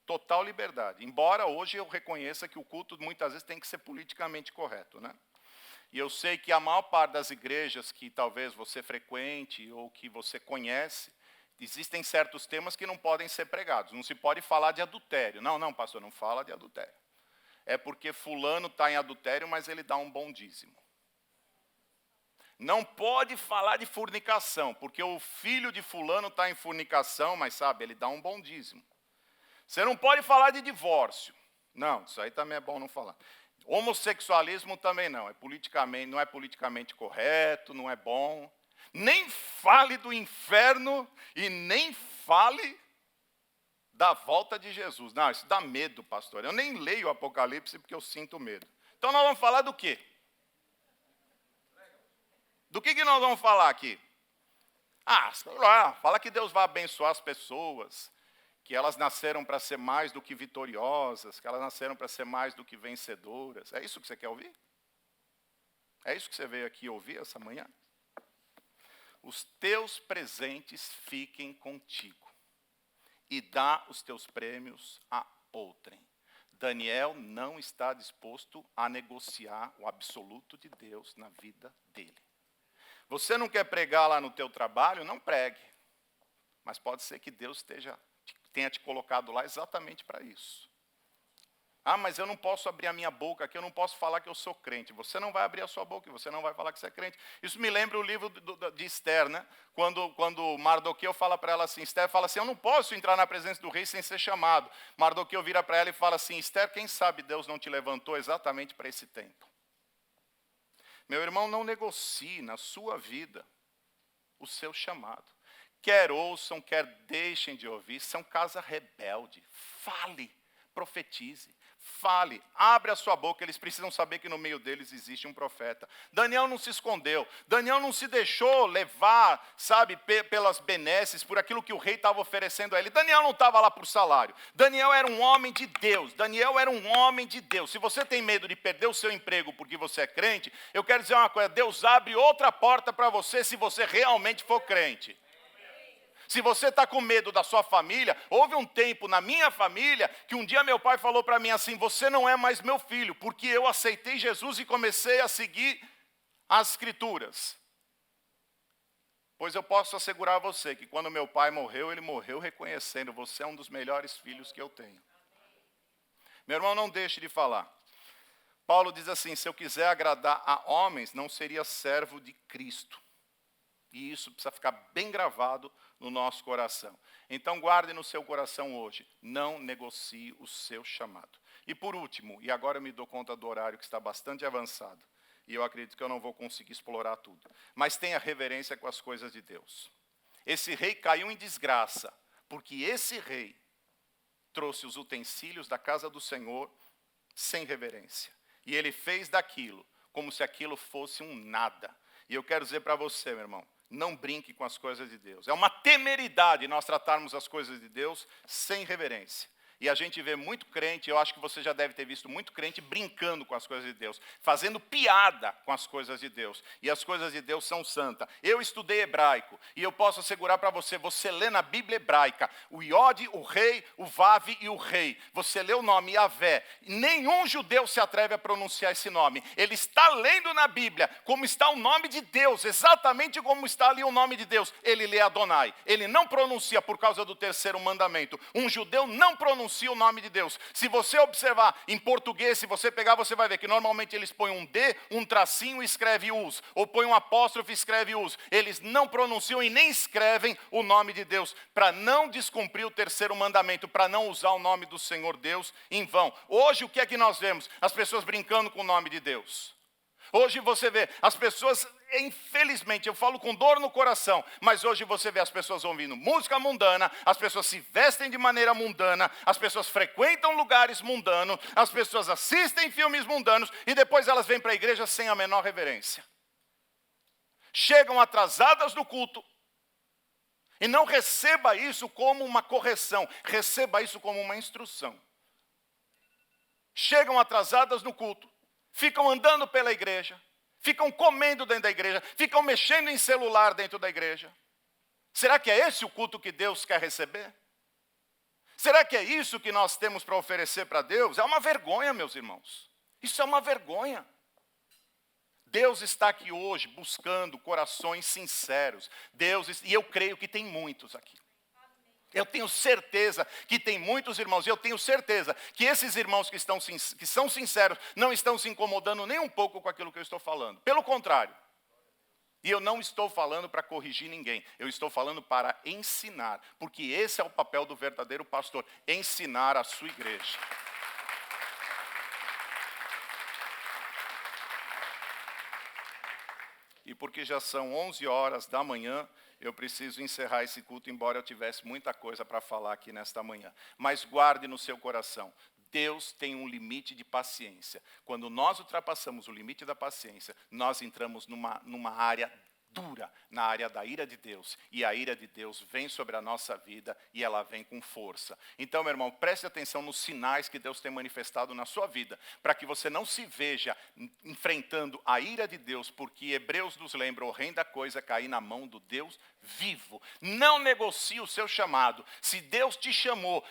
Total liberdade. Embora hoje eu reconheça que o culto muitas vezes tem que ser politicamente correto, né? E eu sei que a maior parte das igrejas que talvez você frequente ou que você conhece, existem certos temas que não podem ser pregados. Não se pode falar de adultério. Não, pastor, não fala de adultério. É porque fulano está em adultério, mas ele dá um bom dízimo. Não pode falar de fornicação, porque o filho de fulano está em fornicação, mas sabe, ele dá um bom dízimo. Você não pode falar de divórcio. Não, isso aí também é bom não falar. Homossexualismo também não. Não é politicamente correto, não é bom. Nem fale do inferno e nem fale da volta de Jesus. Não, isso dá medo, pastor. Eu nem leio o Apocalipse porque eu sinto medo. Então nós vamos falar do quê? Do que nós vamos falar aqui? Sei lá, fala que Deus vai abençoar as pessoas, que elas nasceram para ser mais do que vitoriosas, que elas nasceram para ser mais do que vencedoras. É isso que você quer ouvir? É isso que você veio aqui ouvir essa manhã? Os teus presentes fiquem contigo e dá os teus prêmios a outrem. Daniel não está disposto a negociar o absoluto de Deus na vida dele. Você não quer pregar lá no teu trabalho? Não pregue. Mas pode ser que Deus tenha te colocado lá exatamente para isso. Mas eu não posso abrir a minha boca aqui, eu não posso falar que eu sou crente. Você não vai abrir a sua boca e você não vai falar que você é crente. Isso me lembra o livro de Esther, né? Quando Mardoqueu fala para ela assim, Esther fala assim, eu não posso entrar na presença do rei sem ser chamado. Mardoqueu vira para ela e fala assim, Esther, quem sabe Deus não te levantou exatamente para esse tempo. Meu irmão, não negocie na sua vida o seu chamado. Quer ouçam, quer deixem de ouvir, são casa rebelde. Fale, profetize, fale, abre a sua boca, eles precisam saber que no meio deles existe um profeta. Daniel não se escondeu, Daniel não se deixou levar, sabe, pelas benesses, por aquilo que o rei estava oferecendo a ele. Daniel não estava lá por salário, Daniel era um homem de Deus, Se você tem medo de perder o seu emprego porque você é crente, eu quero dizer uma coisa, Deus abre outra porta para você se você realmente for crente. Se você está com medo da sua família, houve um tempo na minha família que um dia meu pai falou para mim assim, você não é mais meu filho, porque eu aceitei Jesus e comecei a seguir as Escrituras. Pois eu posso assegurar a você que quando meu pai morreu, ele morreu reconhecendo, você é um dos melhores filhos que eu tenho. Meu irmão, não deixe de falar. Paulo diz assim, se eu quiser agradar a homens, não seria servo de Cristo. E isso precisa ficar bem gravado no nosso coração. Então guarde no seu coração hoje, não negocie o seu chamado. E por último, e agora eu me dou conta do horário que está bastante avançado, e eu acredito que eu não vou conseguir explorar tudo, mas tenha reverência com as coisas de Deus. Esse rei caiu em desgraça, porque esse rei trouxe os utensílios da casa do Senhor sem reverência. E ele fez daquilo como se aquilo fosse um nada. E eu quero dizer para você, meu irmão, não brinque com as coisas de Deus. É uma temeridade nós tratarmos as coisas de Deus sem reverência. E a gente vê muito crente, eu acho que você já deve ter visto muito crente brincando com as coisas de Deus, fazendo piada com as coisas de Deus. E as coisas de Deus são santas. Eu estudei hebraico e eu posso assegurar para você, você lê na Bíblia hebraica, o Iode, o rei, o Vav e o rei. Você lê o nome Yavé. Nenhum judeu se atreve a pronunciar esse nome. Ele está lendo na Bíblia como está o nome de Deus, exatamente como está ali o nome de Deus. Ele lê Adonai. Ele não pronuncia por causa do terceiro mandamento. Um judeu não pronuncia pronuncia o nome de Deus. Se você observar em português, se você pegar, você vai ver que normalmente eles põem um D, um tracinho e escreve us, ou põem um apóstrofe e escreve us. Eles não pronunciam e nem escrevem o nome de Deus, para não descumprir o terceiro mandamento, para não usar o nome do Senhor Deus em vão. Hoje o que é que nós vemos? As pessoas brincando com o nome de Deus. Hoje você vê as pessoas, infelizmente, eu falo com dor no coração, mas hoje você vê as pessoas ouvindo música mundana, as pessoas se vestem de maneira mundana, as pessoas frequentam lugares mundanos, as pessoas assistem filmes mundanos e depois elas vêm para a igreja sem a menor reverência. Chegam atrasadas do culto e não receba isso como uma correção, receba isso como uma instrução. Chegam atrasadas no culto, ficam andando pela igreja, ficam comendo dentro da igreja, ficam mexendo em celular dentro da igreja. Será que é esse o culto que Deus quer receber? Será que é isso que nós temos para oferecer para Deus? É uma vergonha, meus irmãos. Isso é uma vergonha. Deus está aqui hoje buscando corações sinceros. E eu creio que tem muitos aqui. Eu tenho certeza que tem muitos irmãos, e eu tenho certeza que esses irmãos que são sinceros não estão se incomodando nem um pouco com aquilo que eu estou falando. Pelo contrário. E eu não estou falando para corrigir ninguém, eu estou falando para ensinar, porque esse é o papel do verdadeiro pastor, ensinar a sua igreja. E porque já são 11 horas da manhã, eu preciso encerrar esse culto, embora eu tivesse muita coisa para falar aqui nesta manhã. Mas guarde no seu coração, Deus tem um limite de paciência. Quando nós ultrapassamos o limite da paciência, nós entramos numa área dura, na área da ira de Deus. E a ira de Deus vem sobre a nossa vida e ela vem com força. Então, meu irmão, preste atenção nos sinais que Deus tem manifestado na sua vida, para que você não se veja enfrentando a ira de Deus, porque Hebreus nos lembra, horrenda coisa é cair na mão do Deus vivo. Não negocie o seu chamado. Se Deus te chamou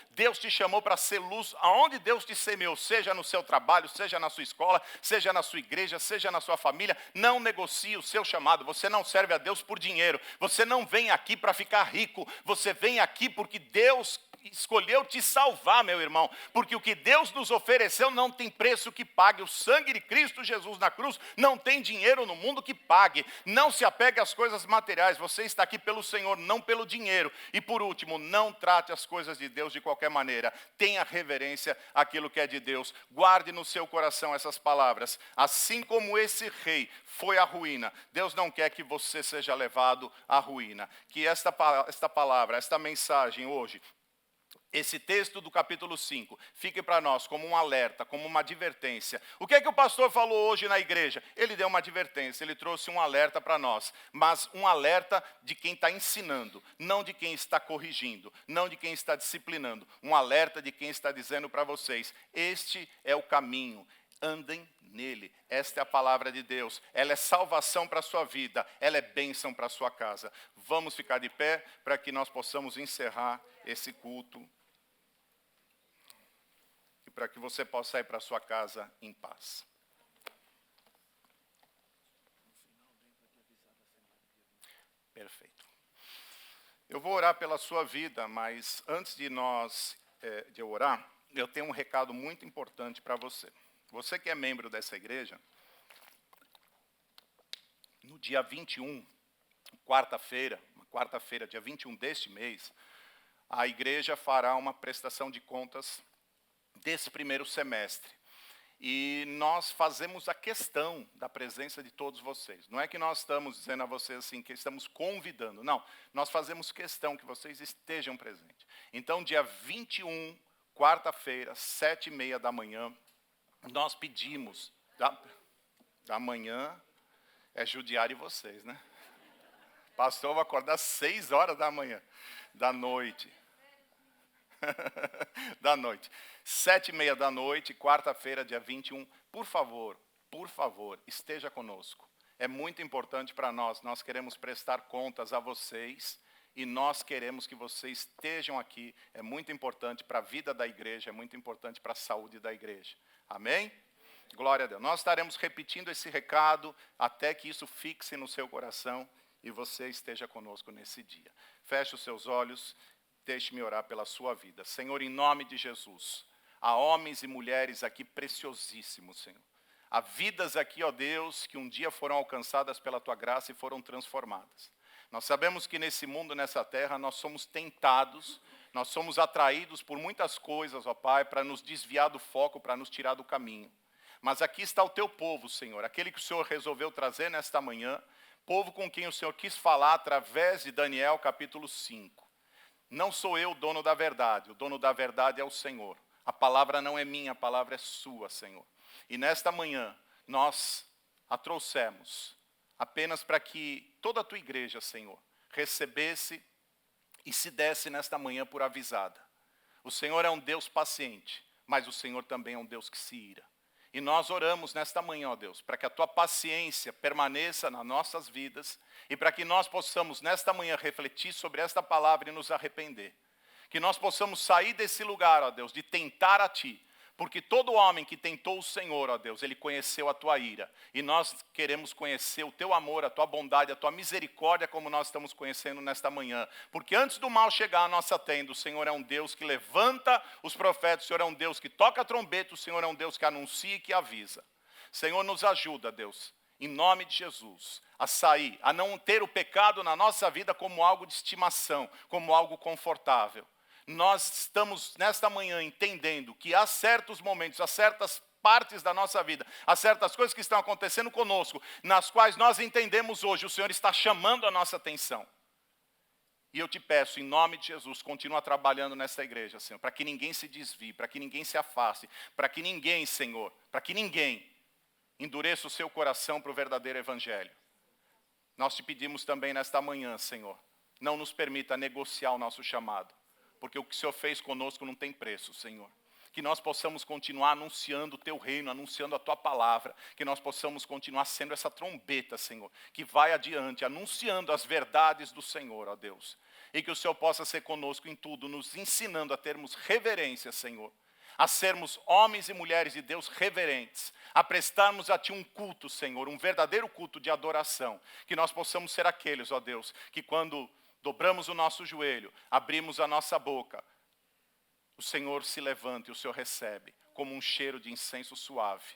para ser luz aonde Deus te semeou, seja no seu trabalho, seja na sua escola, seja na sua igreja, seja na sua família. Não negocie o seu chamado. Você não serve a Deus por dinheiro. Você não vem aqui para ficar rico. Você vem aqui porque Deus escolheu te salvar, meu irmão, porque o que Deus nos ofereceu não tem preço que pague. O sangue de Cristo Jesus na cruz não tem dinheiro no mundo que pague. Não se apegue às coisas materiais. Você está aqui pelo Senhor, não pelo dinheiro. E por último, não trate as coisas de Deus de qualquer maneira. Tenha reverência àquilo que é de Deus. Guarde no seu coração essas palavras. Assim como esse rei foi à ruína, Deus não quer que você seja levado à ruína. Que esta palavra, esta mensagem hoje, esse texto do capítulo 5, fique para nós como um alerta, como uma advertência. O que é que o pastor falou hoje na igreja? Ele deu uma advertência, ele trouxe um alerta para nós. Mas um alerta de quem está ensinando, não de quem está corrigindo, não de quem está disciplinando. Um alerta de quem está dizendo para vocês, este é o caminho, andem nele. Esta é a palavra de Deus. Ela é salvação para a sua vida, ela é bênção para a sua casa. Vamos ficar de pé para que nós possamos encerrar esse culto. Para que você possa ir para a sua casa em paz. Perfeito. Eu vou orar pela sua vida, mas antes de eu orar, eu tenho um recado muito importante para você. Você que é membro dessa igreja, no dia 21, quarta-feira, dia 21 deste mês, a igreja fará uma prestação de contas desse primeiro semestre. E nós fazemos a questão da presença de todos vocês. Não é que nós estamos dizendo a vocês assim, que estamos convidando. Não, nós fazemos questão que vocês estejam presentes. Então, dia 21, quarta-feira, 7h30 da manhã, nós pedimos, da manhã é judiar de vocês, né? Pastor, vai acordar 6 horas da manhã, da noite. Da noite. 7h30 da noite, quarta-feira, dia 21. Por favor, esteja conosco. É muito importante para nós. Nós queremos prestar contas a vocês e nós queremos que vocês estejam aqui. É muito importante para a vida da igreja, é muito importante para a saúde da igreja. Amém? Glória a Deus. Nós estaremos repetindo esse recado até que isso fixe no seu coração e você esteja conosco nesse dia. Feche os seus olhos. deixe-me orar pela sua vida. Senhor, em nome de Jesus, há homens e mulheres aqui preciosíssimos, Senhor. Há vidas aqui, ó Deus, que um dia foram alcançadas pela Tua graça e foram transformadas. Nós sabemos que nesse mundo, nessa terra, nós somos tentados, nós somos atraídos por muitas coisas, ó Pai, para nos desviar do foco, para nos tirar do caminho. Mas aqui está o Teu povo, Senhor, aquele que o Senhor resolveu trazer nesta manhã, povo com quem o Senhor quis falar através de Daniel, capítulo 5. Não sou eu o dono da verdade é o Senhor. A palavra não é minha, a palavra é sua, Senhor. E nesta manhã, nós a trouxemos apenas para que toda a tua igreja, Senhor, recebesse e se desse nesta manhã por avisada. O Senhor é um Deus paciente, mas o Senhor também é um Deus que se ira. E nós oramos nesta manhã, ó Deus, para que a tua paciência permaneça nas nossas vidas e para que nós possamos nesta manhã refletir sobre esta palavra e nos arrepender. Que nós possamos sair desse lugar, ó Deus, de tentar a ti. Porque todo homem que tentou o Senhor, ó Deus, ele conheceu a tua ira. E nós queremos conhecer o teu amor, a tua bondade, a tua misericórdia, como nós estamos conhecendo nesta manhã. Porque antes do mal chegar à nossa tenda, o Senhor é um Deus que levanta os profetas, o Senhor é um Deus que toca a trombeta, o Senhor é um Deus que anuncia e que avisa. Senhor, nos ajuda, Deus, em nome de Jesus, a sair, a não ter o pecado na nossa vida como algo de estimação, como algo confortável. Nós estamos nesta manhã entendendo que há certos momentos, há certas partes da nossa vida, há certas coisas que estão acontecendo conosco, nas quais nós entendemos hoje, o Senhor está chamando a nossa atenção. E eu te peço, em nome de Jesus, continua trabalhando nesta igreja, Senhor, para que ninguém se desvie, para que ninguém se afaste, para que ninguém, Senhor, para que ninguém endureça o seu coração para o verdadeiro evangelho. Nós te pedimos também nesta manhã, Senhor, não nos permita negociar o nosso chamado. Porque o que o Senhor fez conosco não tem preço, Senhor. Que nós possamos continuar anunciando o Teu reino, anunciando a Tua palavra. Que nós possamos continuar sendo essa trombeta, Senhor, que vai adiante, anunciando as verdades do Senhor, ó Deus. E que o Senhor possa ser conosco em tudo, nos ensinando a termos reverência, Senhor. A sermos homens e mulheres de Deus reverentes. A prestarmos a Ti um culto, Senhor, um verdadeiro culto de adoração. Que nós possamos ser aqueles, ó Deus, que quando dobramos o nosso joelho, abrimos a nossa boca, o Senhor se levanta e o Senhor recebe como um cheiro de incenso suave.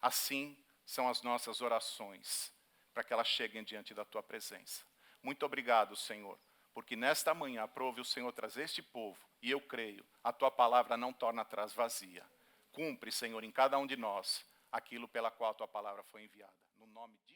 Assim são as nossas orações, para que elas cheguem diante da Tua presença. Muito obrigado, Senhor, porque nesta manhã aprove o Senhor trazer este povo, e eu creio, a Tua palavra não torna atrás vazia. Cumpre, Senhor, em cada um de nós, aquilo pela qual a Tua palavra foi enviada. No nome de